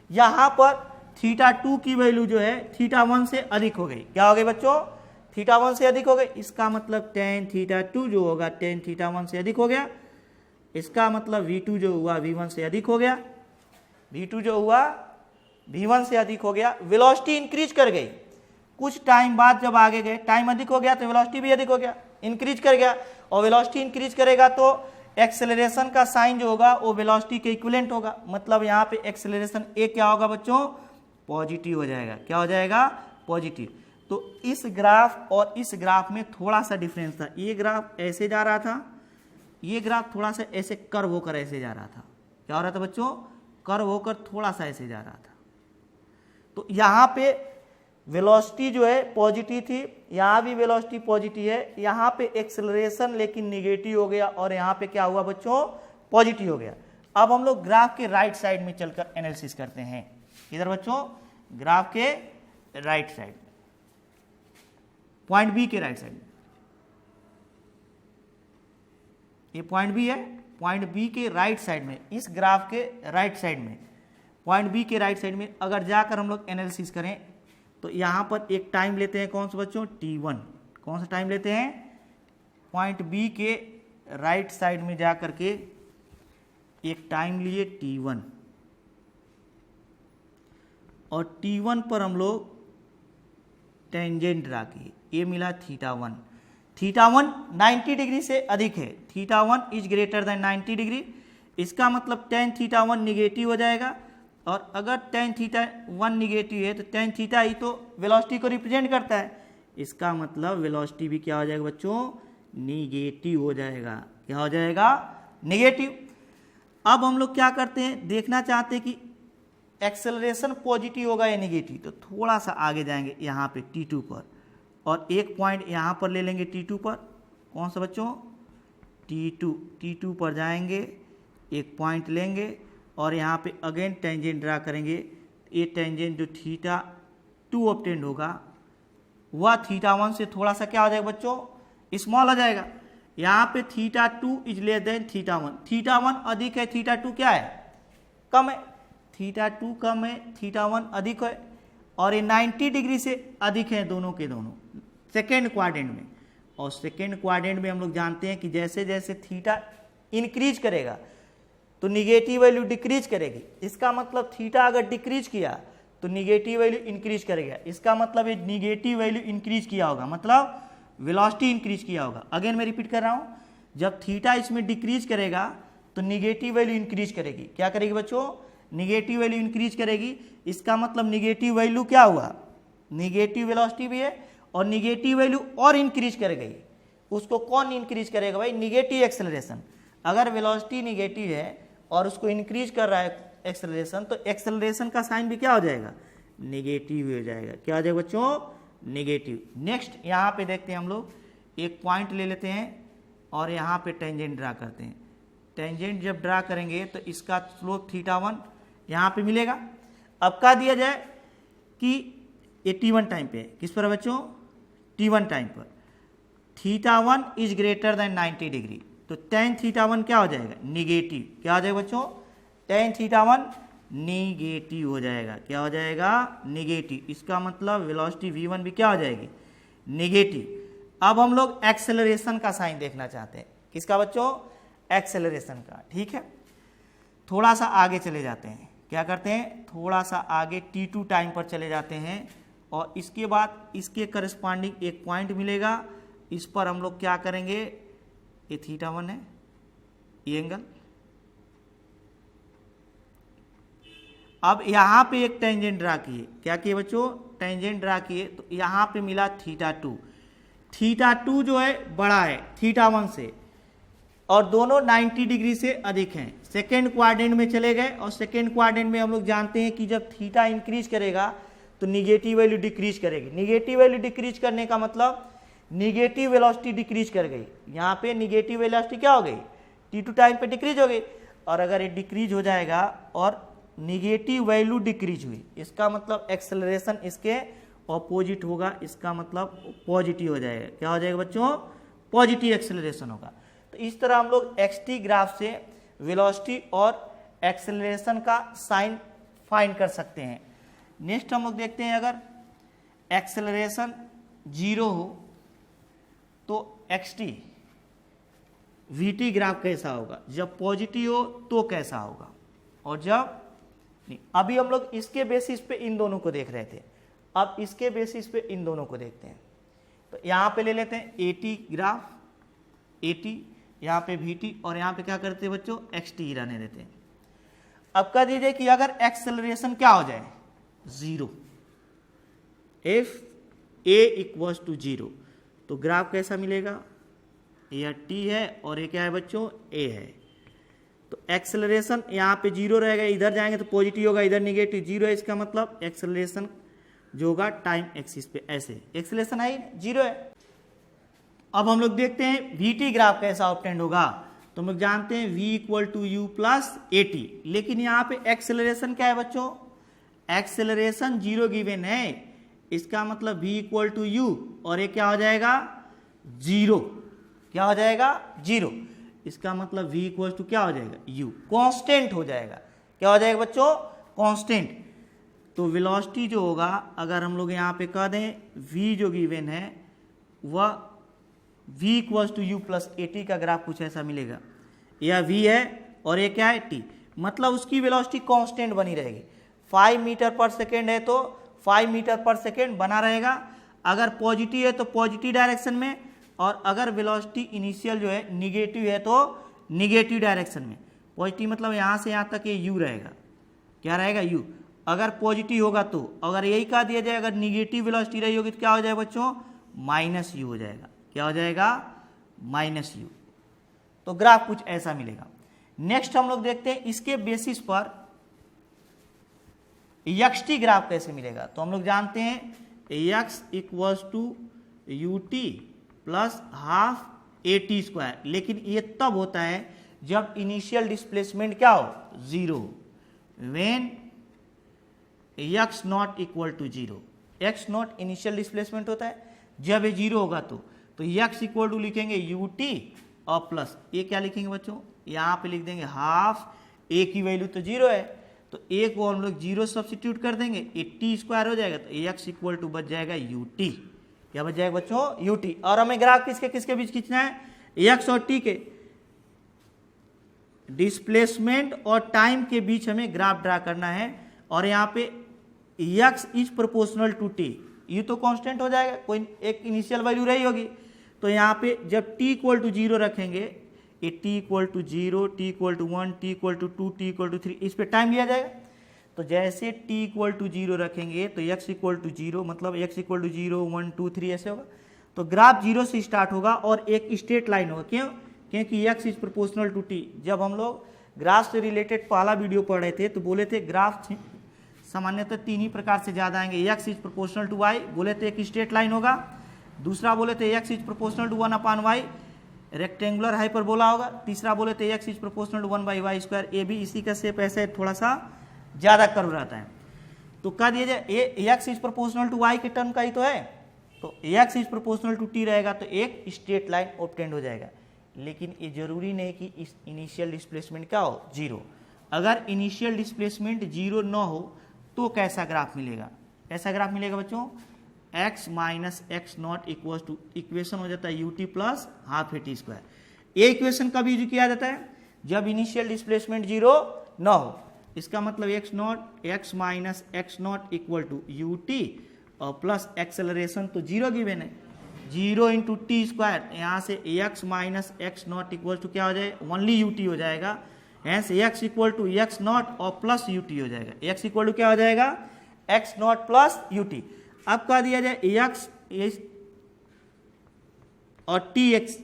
यहाँ पर θ2 की वैल्यू जो है θ1 से अधिक हो गई। क्या हो गई बच्चों, θ1 से अधिक हो गई। इसका मतलब tan θ2 जो होगा tan θ1 से अधिक हो गया। इसका मतलब V2 जो हुआ V1 से अधिक हो गया, V2 जो हुआ V1 से अधिक हो गया। वेलोसिटी इंक्रीज कर गई। कुछ टाइम बाद जब आगे गए, टाइम अधिक हो गया तो वेलोसिटी भी अधिक हो गया, इंक्रीज कर गया। और वेलोसिटी इंक्रीज करेगा तो एक्सेलरेशन का साइन जो होगा वो वेलोसिटी के इक्विवेलेंट होगा। मतलब यहाँ पे एक्सेलरेशन ए क्या होगा बच्चों, पॉजिटिव हो जाएगा। क्या हो जाएगा, पॉजिटिव। तो इस ग्राफ और इस ग्राफ में थोड़ा सा डिफरेंस था। ये ग्राफ ऐसे जा रहा था, ये ग्राफ थोड़ा सा ऐसे कर्व होकर ऐसे जा रहा था। क्या हो रहा था बच्चों, कर्व होकर थोड़ा सा ऐसे जा रहा था। तो यहाँ पे वेलोसिटी जो है पॉजिटिव थी, यहाँ भी वेलोसिटी पॉजिटिव है। यहाँ पे एक्सेलरेशन लेकिन निगेटिव हो गया और यहाँ पे क्या हुआ बच्चों, पॉजिटिव हो गया। अब हम लोग ग्राफ के राइट साइड में चलकर एनालिसिस करते हैं। इधर बच्चों ग्राफ के राइट साइड, पॉइंट बी के राइट साइड, ये पॉइंट बी है, पॉइंट बी के राइट साइड में, इस ग्राफ के राइट साइड में, पॉइंट बी के राइट साइड में अगर जाकर हम लोग एनालिसिस करें तो यहाँ पर एक टाइम लेते हैं, कौन सा बच्चों, t1। कौन सा टाइम लेते हैं, पॉइंट बी के राइट साइड में जा करके एक टाइम लिए t1 और t1 पर हम लोग टेंजेंट ड्रा किए, ये मिला θ1। θ1 90 डिग्री से अधिक है, θ1 इज ग्रेटर देन 90 डिग्री। इसका मतलब tan θ1 निगेटिव हो जाएगा। और अगर tan θ1 निगेटिव है तो tan थीटा ही तो वेलोसिटी को रिप्रेजेंट करता है। इसका मतलब वेलोसिटी भी क्या हो जाएगा बच्चों, निगेटिव हो जाएगा। क्या हो जाएगा, निगेटिव। अब हम लोग क्या करते हैं, देखना चाहते हैं कि एक्सेलरेशन पॉजिटिव होगा या निगेटिव। तो थोड़ा सा आगे जाएंगे यहाँ पे t2 पर और एक पॉइंट यहाँ पर ले लेंगे t2 पर। कौन सा बच्चों, t2 पर जाएंगे, एक पॉइंट लेंगे और यहाँ पे अगेन टेंजेंट ड्रा करेंगे। ये टेंजेंट जो θ2 ऑब्टेंड होगा वह θ1 से थोड़ा सा क्या हो जाएगा बच्चों, स्मॉल हो जाएगा। यहाँ पे θ2 इज लेस देन θ1, θ1 अधिक है, θ2 क्या है, कम है। θ2 कम है, θ1 अधिक है और ये 90 डिग्री से अधिक है, दोनों के दोनों सेकेंड क्वाड्रेंट में। और सेकेंड क्वाड्रेंट में हम लोग जानते हैं कि जैसे जैसे थीटा इंक्रीज करेगा तो निगेटिव वैल्यू डिक्रीज करेगी। इसका मतलब थीटा अगर डिक्रीज किया तो निगेटिव वैल्यू इंक्रीज करेगा। इसका मतलब ये निगेटिव वैल्यू इंक्रीज किया होगा, मतलब वेलोसिटी इंक्रीज किया होगा। अगेन मैं रिपीट कर रहा हूँ, जब थीटा इसमें डिक्रीज करेगा तो निगेटिव वैल्यू इंक्रीज करेगी। क्या करेगी बच्चों, निगेटिव वैल्यू इंक्रीज करेगी। इसका मतलब निगेटिव वैल्यू क्या हुआ, निगेटिव वेलोसिटी भी है और निगेटिव वैल्यू और इंक्रीज करेगी। उसको कौन इंक्रीज करेगा भाई, निगेटिव एक्सेलरेशन। अगर वेलोसिटी निगेटिव है और उसको इंक्रीज कर रहा है एक्सेलरेशन, तो एक्सेलरेशन का साइन भी क्या हो जाएगा, निगेटिव हो जाएगा। क्या हो जाएगा बच्चों, निगेटिव। नेक्स्ट यहाँ पे देखते हैं हम लोग, एक पॉइंट ले लेते हैं और यहाँ पे टेंजेंट ड्रा करते हैं। टेंजेंट जब ड्रा करेंगे तो इसका स्लोप θ1 यहाँ पे मिलेगा। अब क्या दिया जाए कि ये t1 टाइम पे है, किस पर बच्चों, t1 टाइम पर θ1 इज ग्रेटर देन 90 डिग्री। तो tan θ1 क्या हो जाएगा, निगेटिव। क्या हो जाएगा बच्चों, tan θ1 निगेटिव हो जाएगा। क्या हो जाएगा, निगेटिव। इसका मतलब वेलोसिटी v1 भी क्या हो जाएगी, निगेटिव। अब हम लोग एक्सेलरेशन का साइन देखना चाहते हैं, किसका बच्चों, एक्सेलरेशन का। ठीक है, थोड़ा सा आगे चले जाते हैं। क्या करते हैं, थोड़ा सा आगे t2 टाइम पर चले जाते हैं और इसके बाद इसके करस्पॉन्डिंग एक पॉइंट मिलेगा। इस पर हम लोग क्या करेंगे, ये θ1 है, ये एंगल। अब यहाँ पे एक टेंजेंट ड्रा किए। क्या किए बच्चों, टेंजेंट ड्रा किए तो यहाँ पे मिला θ2। θ2 जो है बड़ा है θ1 से और दोनों 90 डिग्री से अधिक हैं। सेकेंड क्वाड्रेंट में चले गए और सेकेंड क्वाड्रेंट में हम लोग जानते हैं कि जब थीटा इंक्रीज करेगा तो निगेटिव वैल्यू डिक्रीज करेगी। निगेटिव वैल्यू डिक्रीज करने का मतलब निगेटिव वेलोसिटी डिक्रीज कर गई। यहाँ पे निगेटिव वेलोसिटी क्या हो गई, t2 टाइम पे डिक्रीज हो गई, और अगर ये डिक्रीज हो जाएगा और निगेटिव वैल्यू डिक्रीज हुई, इसका मतलब एक्सेलरेशन इसके ऑपोजिट होगा, इसका मतलब पॉजिटिव हो जाएगा। क्या हो जाएगा बच्चों? पॉजिटिव एक्सेलरेशन होगा। तो इस तरह हम लोग xt ग्राफ से वेलोसिटी और एक्सेलरेशन का साइन फाइंड कर सकते हैं। नेक्स्ट हम लोग देखते हैं, अगर एक्सेलरेशन 0 हो तो xt vt ग्राफ कैसा होगा, जब पॉजिटिव हो तो कैसा होगा, और जब नहीं। अभी हम लोग इसके बेसिस पे इन दोनों को देख रहे थे, अब इसके बेसिस पे इन दोनों को देखते हैं। तो यहाँ पे ले लेते हैं at ग्राफ, at, यहाँ पे vt, और यहाँ पे क्या करते हैं बच्चों? xt रहने देते हैं। अब कह दीजिए कि अगर एक्सेलरेशन क्या हो जाए? 0, if a इक्वल्स टू 0, तो ग्राफ कैसा मिलेगा? यह t है और ये क्या है बच्चों? a है। तो एक्सेलरेशन यहाँ पे 0 रहेगा, इधर जाएंगे तो पॉजिटिव होगा, इधर निगेटिव। 0 है, इसका मतलब एक्सेलरेशन जो होगा टाइम एक्सिस पे ऐसे एक्सेलरेशन आई 0 है। अब हम लोग देखते हैं vt ग्राफ कैसा ऑब्टेंड होगा। तो हम लोग जानते हैं v equal to u plus at, लेकिन यहाँ पे एक्सेलरेशन क्या है बच्चों? एक्सेलरेशन 0 गिवन है, इसका मतलब v इक्वल टू यू, और ये क्या हो जाएगा? 0। क्या हो जाएगा? 0। इसका मतलब v इक्वल टू क्या हो जाएगा? u, कांस्टेंट हो जाएगा। क्या हो जाएगा बच्चों? कांस्टेंट। तो वेलोसिटी जो होगा, अगर हम लोग यहाँ पे कह दें v जो गिवन है वह v equals to u plus at का ग्राफ कुछ ऐसा मिलेगा। यह v है और ये क्या है? t, मतलब उसकी वेलोसिटी कांस्टेंट बनी रहेगी। 5 मीटर पर सेकेंड है तो 5 मीटर पर सेकेंड बना रहेगा, अगर पॉजिटिव है तो पॉजिटिव डायरेक्शन में, और अगर वेलोसिटी इनिशियल जो है निगेटिव है तो निगेटिव डायरेक्शन में। पॉजिटिव मतलब यहाँ से यहाँ तक ये u रहेगा। क्या रहेगा? u। अगर पॉजिटिव होगा तो, अगर यही कहा दिया जाए अगर निगेटिव वेलोसिटी रही होगी तो क्या हो जाएगा बच्चों? माइनस u हो जाएगा। क्या हो जाएगा? Minus u। तो ग्राफ कुछ ऐसा मिलेगा। नेक्स्ट हम लोग देखते हैं इसके बेसिस पर xt ग्राफ कैसे मिलेगा। तो हम लोग जानते हैं x equals to ut plus half at square, लेकिन ये तब होता है जब इनिशियल डिस्प्लेसमेंट क्या हो? 0, when x naught equal to 0। x naught initial displacement होता है, जब ये 0 होगा तो x इक्वल टू लिखेंगे ut और प्लस ये क्या लिखेंगे बच्चों? यहाँ पे लिख देंगे हाफ, a की वैल्यू तो 0 है तो a को हम लोग 0 सब्सिट्यूट कर देंगे, ये t स्क्वायर हो जाएगा, तो x इक्वल टू बच जाएगा ut। क्या बच जाएगा बच्चों? ut। और हमें ग्राफ किसके किसके बीच खींचना है? x और t के, डिस्प्लेसमेंट और टाइम के बीच हमें ग्राफ ड्रा करना है। और यहाँ पे x is proportional to t, ये तो कांस्टेंट हो जाएगा, कोई एक इनिशियल वैल्यू रही होगी। तो यहाँ पे जब t इक्वल टू 0 रखेंगे, ये t equal to 0, t equal to 1, t equal to 2, t equal to 3, इस पे टाइम लिया जाएगा। तो जैसे t इक्वल टू 0 रखेंगे तो x इक्वल टू 0, मतलब x इक्वल टू 0, 1, 2, 3 ऐसे होगा। तो ग्राफ 0 से स्टार्ट होगा और एक स्ट्रेट लाइन होगा। क्यों? क्योंकि x is proportional to t। जब हम लोग ग्राफ से रिलेटेड पहला वीडियो पढ़ रहे थे तो बोले थे ग्राफ सामान्यतः 3 ही प्रकार से ज़्यादा आएंगे। x is proportional to y, बोले थे एक स्ट्रेट लाइन होगा। दूसरा बोले थे x is proportional to 1/y, rectangular hyperbola होगा। तीसरा बोले थे x is proportional to 1/y square. ये भी इसी का शेप ऐसे थोड़ा सा ज़्यादा कर्व रहता है। तो कह दिया जाए ये x is proportional to y के टर्म का ही तो है, तो x is proportional to t रहेगा तो एक स्ट्रेट लाइन ऑब्टेंड हो जाएगा। लेकिन ये जरूरी नहीं कि इस इनिशियल डिस्प्लेसमेंट क्या हो? 0। अगर इनिशियल डिस्प्लेसमेंट 0 न हो तो कैसा ग्राफ मिलेगा? कैसा ग्राफ मिलेगा बच्चों? x minus x naught equal to, equation हो जाता है ut plus half at square. ये इक्वेशन कब यूज किया जाता है? जब इनिशियल डिस्प्लेसमेंट 0 न हो। इसका मतलब x minus x naught equal to ut और प्लस एक्सेलरेशन तो 0 गिवन है, 0 इंटू टी स्क्वायर। यहाँ से x minus x naught equal to क्या हो जाएगा? ओनली ut हो जाएगा। यहाँ से x equal to x naught और प्लस ut हो जाएगा। x इक्वल टू क्या हो जाएगा? x not plus ut। अब कह दिया जाए x और tx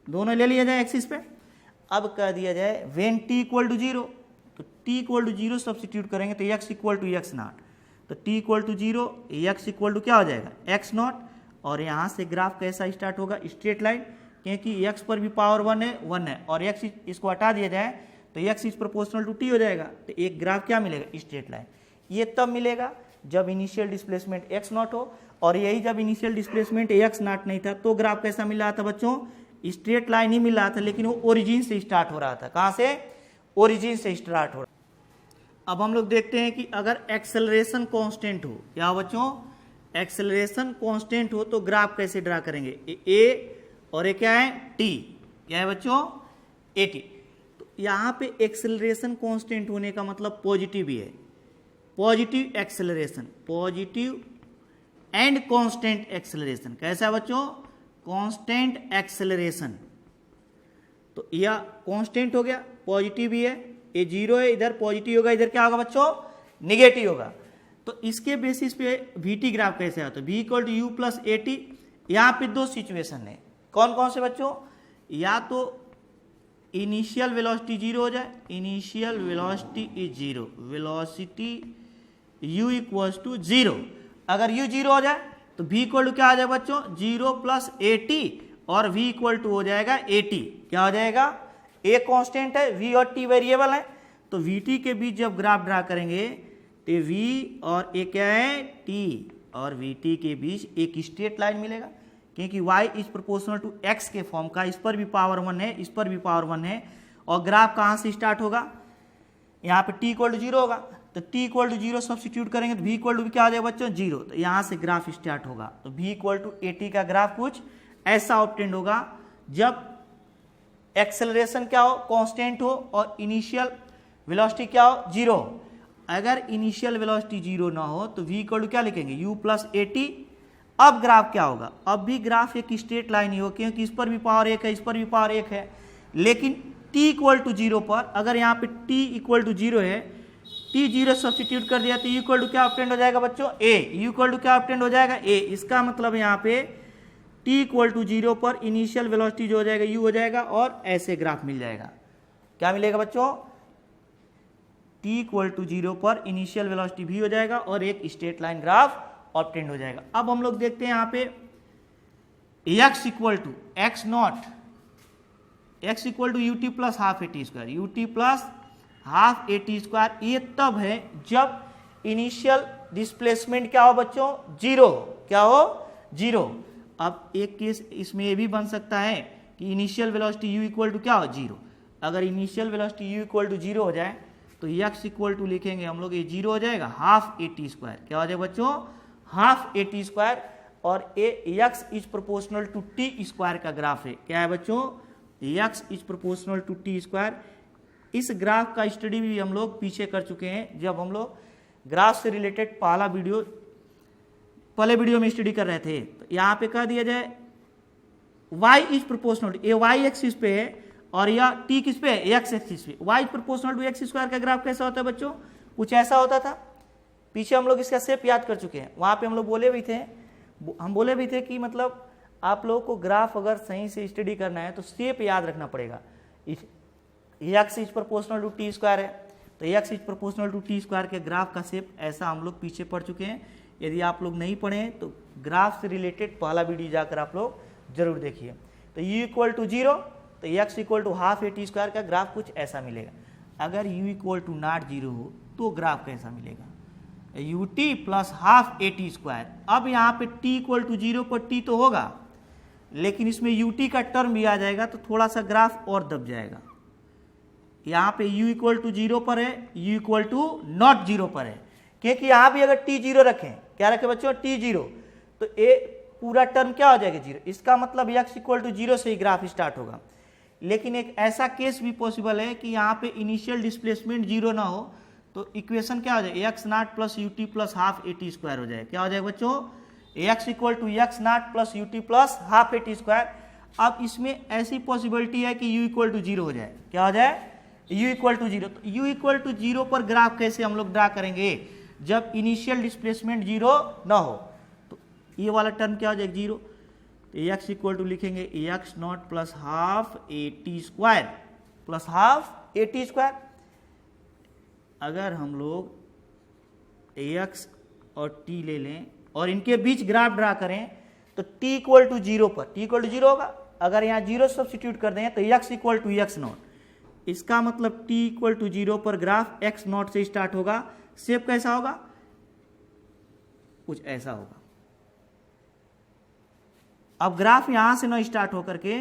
दोनों ले लिया जाए एक्सिस पे। अब कह दिया जाए व्हेन t इक्वल टू 0, तो t इक्वल टू 0 सब्सिट्यूट करेंगे तो x equal to x naught, तो t equal to 0, x equal to क्या हो जाएगा? x naught. और यहाँ से ग्राफ कैसा स्टार्ट होगा? Straight line. क्योंकि x पर भी पावर 1 है और x इसको हटा दिया जाए तो x is proportional to t हो जाएगा। तो एक ग्राफ क्या मिलेगा, स्ट्रेट लाइन। ये तब मिलेगा जब इनिशियल डिस्प्लेसमेंट x नॉट हो, और यही जब इनिशियल डिस्प्लेसमेंट x नॉट नहीं था तो ग्राफ कैसा मिल रहा था बच्चों, स्ट्रेट लाइन ही मिल रहा था, लेकिन वो ओरिजिन से स्टार्ट हो रहा था। कहां से, ओरिजिन से स्टार्ट हो रहा। अब हम लोग देखते हैं कि अगर एक्सेलरेशन कांस्टेंट हो, क्या बच्चों, एक्सेलरेशन कांस्टेंट हो तो ग्राफ कैसे ड्रा करेंगे, ए और ये क्या है, टी, क्या है बच्चों, ए टी। तो यहां पे एक्सेलरेशन कांस्टेंट होने का मतलब पॉजिटिव ही है, positive acceleration, positive and constant acceleration. कैसा है बच्चों, कांस्टेंट एक्सेलरेशन। तो यह कांस्टेंट हो गया, पॉजिटिव ही है, ये जीरो है, इधर पॉजिटिव होगा, इधर क्या होगा बच्चों, निगेटिव होगा। तो इसके बेसिस पे वीटी ग्राफ कैसे आता है, v equal to u plus a t. यहाँ पे दो सिचुएशन है, कौन कौन से बच्चों, या तो इनिशियल वेलोसिटी जीरो हो जाए, initial velocity is zero, velocity u equals to zero. अगर u जीरो हो जाए तो v इक्वल टू क्या आ जाए बच्चों, जीरो प्लस ए टी, और v इक्वल टू हो जाएगा ए टी। क्या हो जाएगा, a कांस्टेंट है, v और t वेरिएबल है, तो vt के बीच जब ग्राफ ड्रा करेंगे तो v और a क्या है, t, और vt के बीच एक स्ट्रेट लाइन मिलेगा, क्योंकि y is proportional to x के फॉर्म का, इस पर भी पावर 1 है, इस पर भी पावर 1 है, और ग्राफ कहाँ से स्टार्ट होगा, यहाँ पे t इक्वल टू जीरो होगा, तो t equal to zero substitute करेंगे तो v इक्वल टू क्या आ जाएगा बच्चों, जीरो। तो यहाँ से ग्राफ स्टार्ट होगा, तो v equal to a t का ग्राफ कुछ ऐसा ऑब्टेंड होगा जब एक्सेलरेशन क्या हो, कांस्टेंट हो, और इनिशियल वेलोसिटी क्या हो, जीरो। अगर इनिशियल वेलोसिटी जीरो ना हो तो v इक्वल टू क्या लिखेंगे, u प्लस ए टी। अब ग्राफ क्या होगा, अब भी ग्राफ एक स्ट्रेट लाइन ही हो, क्योंकि इस पर भी पावर 1 है, इस पर भी पावर 1 है, लेकिन t इक्वल टू जीरो पर, अगर यहाँ पे t इक्वल टू जीरो है, t जीरो सब्स्टिट्यूट कर दिया तो u इक्वल टू क्या ऑब्टेंड हो जाएगा बच्चों, a, u इक्वल टू क्या ऑब्टेंड हो जाएगा, a। इसका मतलब यहाँ पे t इक्वल टू जीरो पर इनिशियल वेलोसिटी जो हो जाएगा u हो जाएगा, और ऐसे ग्राफ मिल जाएगा। क्या मिलेगा बच्चों, t इक्वल टू जीरो पर इनिशियल वेलोसिटी v हो जाएगा और एक स्ट्रेट लाइन ग्राफ ऑब्टेंड हो जाएगा। अब हम लोग देखते हैं यहाँ पे x equal to x naught, x equal to u t plus half a t square, u t plus half a t square. ये तब है जब इनिशियल डिस्प्लेसमेंट क्या हो बच्चों, जीरो, क्या हो, जीरो। अब एक केस इसमें ये भी बन सकता है कि initial velocity u equal to क्या हो, जीरो। अगर initial velocity u equal to zero हो जाए तो x इक्वल टू लिखेंगे हम लोग, ये जीरो हो जाएगा, हाफ ए टी स्क्वायर। क्या हो जाएगा बच्चों, हाफ ए टी स्क्वायर, और a x is proportional to t square का ग्राफ है। क्या है बच्चों, x is proportional to t square. इस ग्राफ का स्टडी भी हम लोग पीछे कर चुके हैं, जब हम लोग ग्राफ से रिलेटेड पहले वीडियो में स्टडी कर रहे थे। तो यहाँ पे कह दिया जाए y इज प्रोपोर्शनल, ये y एक्सिस पे है और यह t किस पे है, x एक्सिस पे। y is proportional to x square का ग्राफ कैसा होता है बच्चों, कुछ ऐसा होता था। पीछे हम लोग इसका शेप याद कर चुके हैं, वहाँ पे हम लोग बोले भी थे कि मतलब आप लोगों को ग्राफ अगर सही से स्टडी करना है तो शेप याद रखना पड़ेगा। x is proportional to t square है, तो x is proportional to t square के ग्राफ का शेप ऐसा हम लोग पीछे पढ़ चुके हैं। यदि आप लोग नहीं पढ़े हैं तो ग्राफ से रिलेटेड पहला वीडियो जाकर आप लोग जरूर देखिए। तो u इक्वल टू जीरो, तो x equal to half a t square का ग्राफ कुछ ऐसा मिलेगा। अगर u equal to not zero हो तो ग्राफ कैसा मिलेगा, u t plus half a t square. अब यहाँ पे t इक्वल टू जीरो पर t तो होगा, लेकिन इसमें यू टी का टर्म भी आ जाएगा तो थोड़ा सा ग्राफ और दब जाएगा। यहाँ पे u इक्वल टू जीरो पर है, u equal to not zero पर है, क्योंकि यहाँ भी अगर t जीरो रखें, क्या रखें बच्चों, t जीरो, तो a पूरा टर्म क्या हो जाएगा, जीरो। इसका मतलब x इक्वल टू जीरो से ही ग्राफ स्टार्ट होगा। लेकिन एक ऐसा केस भी पॉसिबल है कि यहाँ पे इनिशियल डिस्प्लेसमेंट जीरो ना हो, तो इक्वेशन क्या हो जाए, x naught plus u t plus half a t square हो जाए। क्या हो जाएगा बच्चों, x equal to x naught plus u t plus half a t square. अब इसमें ऐसी पॉसिबिलिटी है कि u इक्वल टू जीरो हो जाए। क्या हो जाए, u इक्वल टू जीरो। तो u इक्वल टू जीरो पर ग्राफ कैसे हम लोग ड्रा करेंगे, जब इनिशियल डिस्प्लेसमेंट जीरो ना हो। तो ये वाला टर्म क्या हो जाएगा, जीरो। तो x इक्वल टू लिखेंगे x naught plus half a t square plus half a t square. अगर हम लोग x और t ले लें और इनके बीच ग्राफ ड्रा करें तो t इक्वल टू जीरो पर, t इक्वल टू जीरो होगा। अगर यहाँ 0 सब्सिट्यूट कर दें तो x equal to x naught, इसका मतलब t इक्वल टू 0 पर ग्राफ x नॉट से स्टार्ट होगा। शेप कैसा होगा? कुछ ऐसा होगा। अब ग्राफ यहां से ना स्टार्ट होकर के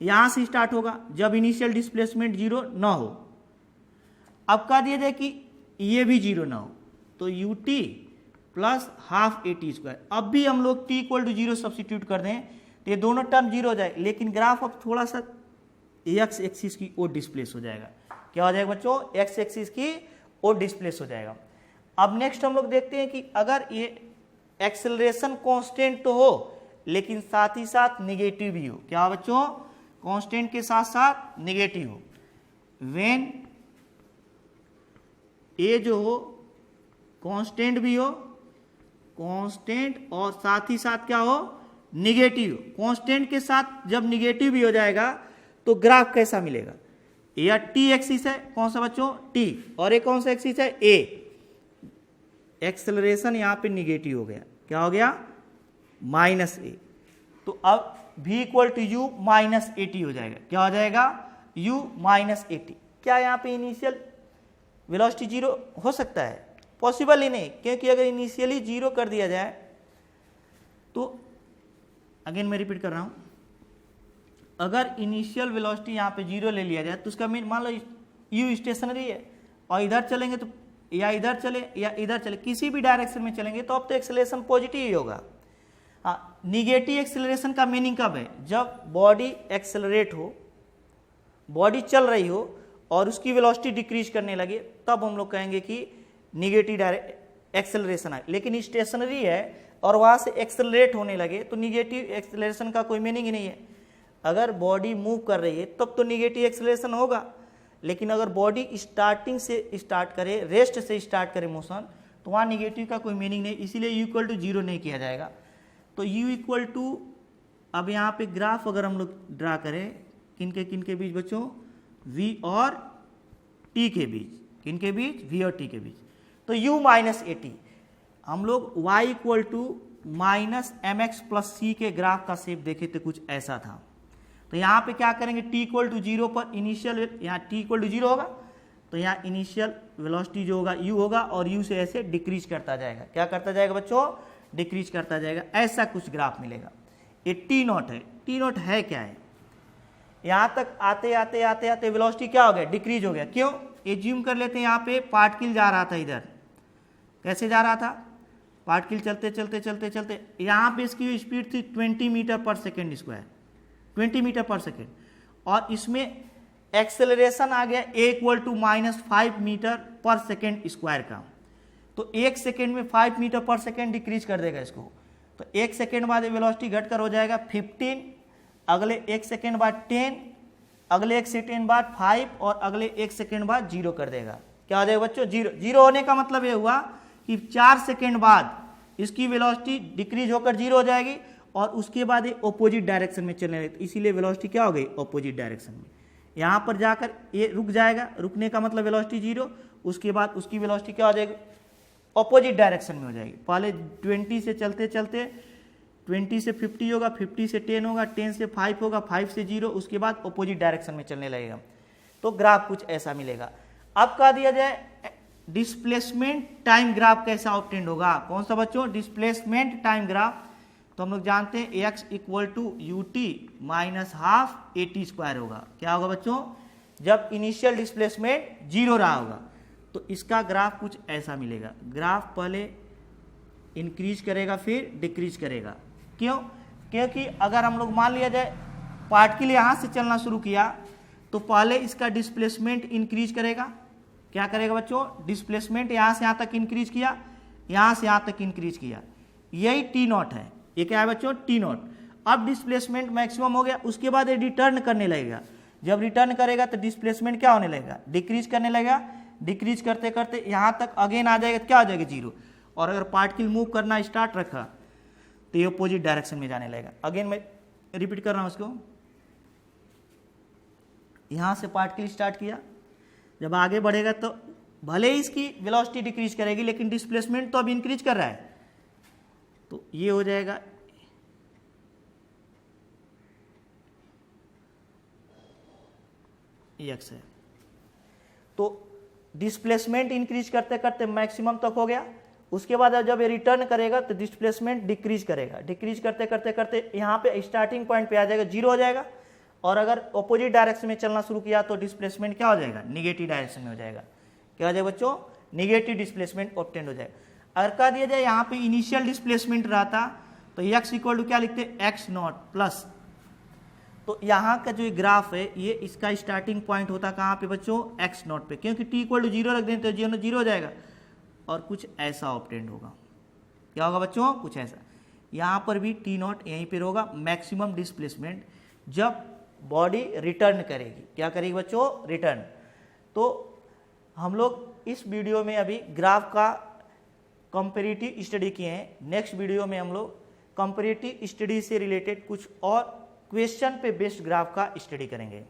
यहां से स्टार्ट होगा जब इनिशियल डिस्प्लेसमेंट 0 ना हो। अब कह दिया जाए कि ये भी 0 ना हो तो ut प्लस हाफ at²। अब भी हम लोग t इक्वल टू 0 सब्सिट्यूट कर दें तो ये दोनों टर्म 0 हो जाए, लेकिन ग्राफ अब थोड़ा सा x एक्सिस की ओर डिस्प्लेस हो जाएगा। क्या हो जाएगा बच्चों? x एक्सिस की ओर डिस्प्लेस हो जाएगा। अब नेक्स्ट हम लोग देखते हैं कि अगर ये एक्सेलरेशन कांस्टेंट तो हो लेकिन साथ ही साथ निगेटिव भी हो। क्या बच्चों? कांस्टेंट के साथ साथ निगेटिव हो। व्हेन ए जो हो कांस्टेंट भी हो, कांस्टेंट और साथ ही साथ क्या हो? निगेटिव। कांस्टेंट के साथ जब निगेटिव भी हो जाएगा तो ग्राफ कैसा मिलेगा? या टी एक्सिस है, कौन सा बच्चों? टी, और एक कौन सा एक्सिस है? ए। एक्सेलरेशन यहां पे निगेटिव हो गया। क्या हो गया? Minus a. तो अब v equal to u minus a t हो जाएगा। क्या हो जाएगा? u minus a t. क्या यहाँ पे इनिशियल वेलोसिटी 0 हो सकता है? पॉसिबल ही नहीं, क्योंकि अगर इनिशियली 0 कर दिया जाए तो अगेन मैं रिपीट कर रहा हूं, अगर इनिशियल वेलोसिटी यहाँ पे 0 ले लिया जाए तो उसका मीन मान लो u स्टेशनरी है और इधर चलेंगे तो या इधर चले या इधर चले, किसी भी डायरेक्शन में चलेंगे तो अब तो एक्सेलरेशन पॉजिटिव ही होगा। निगेटिव एक्सेलरेशन का मीनिंग कब है? जब बॉडी एक्सेलरेट हो, बॉडी चल रही हो और उसकी वेलोसिटी डिक्रीज करने लगे, तब हम लोग कहेंगे कि निगेटिव एक्सेलरेशन है। लेकिन स्टेशनरी है और वहां से एक्सेलरेट होने लगे तो निगेटिव एक्सेलरेशन का कोई मीनिंग ही नहीं है। अगर बॉडी मूव कर रही है तब तो निगेटिव एक्सेलरेशन होगा, लेकिन अगर बॉडी स्टार्टिंग से स्टार्ट करे, रेस्ट से स्टार्ट करे मोशन, तो वहाँ निगेटिव का कोई मीनिंग नहीं, इसीलिए u इक्वल टू 0 नहीं किया जाएगा। तो u इक्वल टू, अब यहाँ पे ग्राफ अगर हम लोग ड्रा करें किन के बीच बच्चों? v और t के बीच। किन के बीच? v और t के बीच। तो u माइनस ए टी, हम लोग y equal to minus M X plus C के ग्राफ का शेप देखे तो कुछ ऐसा था। तो यहाँ पे क्या करेंगे? t इक्वल टू 0 पर इनिशियल, यहाँ t इक्वल टू 0 होगा तो यहाँ इनिशियल वेलोसिटी जो होगा u होगा और u से ऐसे डिक्रीज करता जाएगा। क्या करता जाएगा बच्चों? डिक्रीज करता जाएगा। ऐसा कुछ ग्राफ मिलेगा। ये टी नॉट है। टी नॉट है क्या है? यहाँ तक आते आते आते आते वेलोसिटी क्या हो गया? डिक्रीज हो गया। क्यों? ये ज्यूम कर लेते हैं, यहाँ पे पार्टिकल जा रहा था इधर। कैसे जा रहा था? पार्टिकल चलते चलते चलते चलते यहाँ पे इसकी स्पीड थी 20 metre per second square, 20 metre per second, और इसमें एक्सेलरेशन आ गया a equal to minus 5 metre per second square का। तो एक सेकेंड में 5 मीटर पर सेकेंड डिक्रीज कर देगा इसको। तो एक सेकेंड बाद वेलोसिटी घटकर हो जाएगा 15, अगले एक सेकेंड बाद 10, अगले एक सेकेंड बाद 5 और अगले एक सेकेंड बाद 0 कर देगा। क्या हो जाएगा बच्चों? 0। 0 होने का मतलब ये हुआ कि 4 सेकेंड बाद इसकी वेलोसिटी डिक्रीज होकर 0 हो जाएगी और उसके बाद ये ऑपोजिट डायरेक्शन में चलने लगे। इसीलिए वेलोसिटी क्या हो गई? ऑपोजिट डायरेक्शन में। यहाँ पर जाकर ये रुक जाएगा, रुकने का मतलब वेलोसिटी 0, उसके बाद उसकी वेलोसिटी क्या हो जाएगी? ऑपोजिट डायरेक्शन में हो जाएगी। पहले 20 से चलते चलते 20 से 50 होगा, 50 से 10 होगा, 10 से 5 होगा, 5 से 0, उसके बाद ऑपोजिट डायरेक्शन में चलने लगेगा। तो ग्राफ कुछ ऐसा मिलेगा। अब कह दिया जाए डिस्प्लेसमेंट टाइम ग्राफ कैसा ऑब्टेंड होगा? कौन सा बच्चों? Displacement time graph. तो हम लोग जानते हैं x equal to u t minus half a t square होगा। क्या होगा बच्चों? जब इनिशियल डिस्प्लेसमेंट 0 रहा होगा तो इसका ग्राफ कुछ ऐसा मिलेगा। ग्राफ पहले इंक्रीज करेगा फिर डिक्रीज करेगा। क्यों? क्योंकि अगर हम लोग मान लिया जाए पार्टिकल यहाँ से चलना शुरू किया तो पहले इसका डिस्प्लेसमेंट इंक्रीज करेगा। क्या करेगा बच्चों? डिस्प्लेसमेंट यहाँ से यहाँ तक इंक्रीज किया, यहाँ से यहाँ तक इंक्रीज किया। यही टी नॉट है। ये क्या है बच्चों? T not. अब डिस्प्लेसमेंट मैक्सिमम हो गया, उसके बाद ये रिटर्न करने लगेगा। जब रिटर्न करेगा तो डिस्प्लेसमेंट क्या होने लगेगा? डिक्रीज करने लगेगा। डिक्रीज करते करते यहाँ तक अगेन आ जाएगा, क्या हो जाएगा? 0। और अगर पार्टिकल मूव करना स्टार्ट रखा तो ये अपोजिट डायरेक्शन में जाने लगेगा। अगेन मैं रिपीट कर रहा हूँ इसको। यहाँ से पार्टिकल स्टार्ट किया, जब आगे बढ़ेगा तो भले ही इसकी वेलोसिटी डिक्रीज करेगी लेकिन डिस्प्लेसमेंट तो अब इंक्रीज कर रहा है। तो ये हो जाएगा एक्स है। तो डिस्प्लेसमेंट इंक्रीज करते करते मैक्सिमम तक हो गया, उसके बाद जब ये रिटर्न करेगा तो डिस्प्लेसमेंट डिक्रीज करेगा, डिक्रीज करते करते करते यहाँ पे स्टार्टिंग पॉइंट पे आ जाएगा, जीरो हो जाएगा। और अगर अपोजिट डायरेक्शन में चलना शुरू किया तो डिस्प्लेसमेंट क्या हो जाएगा, निगेटिव डायरेक्शन में हो जाएगा। क्या हो जाएगा बच्चों, निगेटिव डिस्प्लेसमेंट ऑब्टेन हो जाएगा। अगर कह दिया जाए यहाँ पे इनिशियल डिस्प्लेसमेंट रहता तो x इक्वल टू क्या लिखते हैं, एक्स नॉट प्लस, तो यहाँ का जो ग्राफ है ये इसका स्टार्टिंग पॉइंट होता कहाँ पे बच्चों, एक्स नॉट पे, क्योंकि t इक्वल टू जीरो रख दें तो जीरो हो जाएगा और कुछ ऐसा ऑब्टेन होगा। क्या होगा बच्चों, कुछ ऐसा। यहाँ पर भी t नॉट यहीं पर होगा, मैक्सिमम डिस्प्लेसमेंट जब बॉडी रिटर्न करेगी। क्या करेगी बच्चों, रिटर्न। तो हम लोग इस वीडियो में अभी ग्राफ का कंपैरेटिव स्टडी किए हैं। नेक्स्ट वीडियो में हम लोग कंपैरेटिव स्टडी से रिलेटेड कुछ और क्वेश्चन पे बेस्ड ग्राफ का स्टडी करेंगे।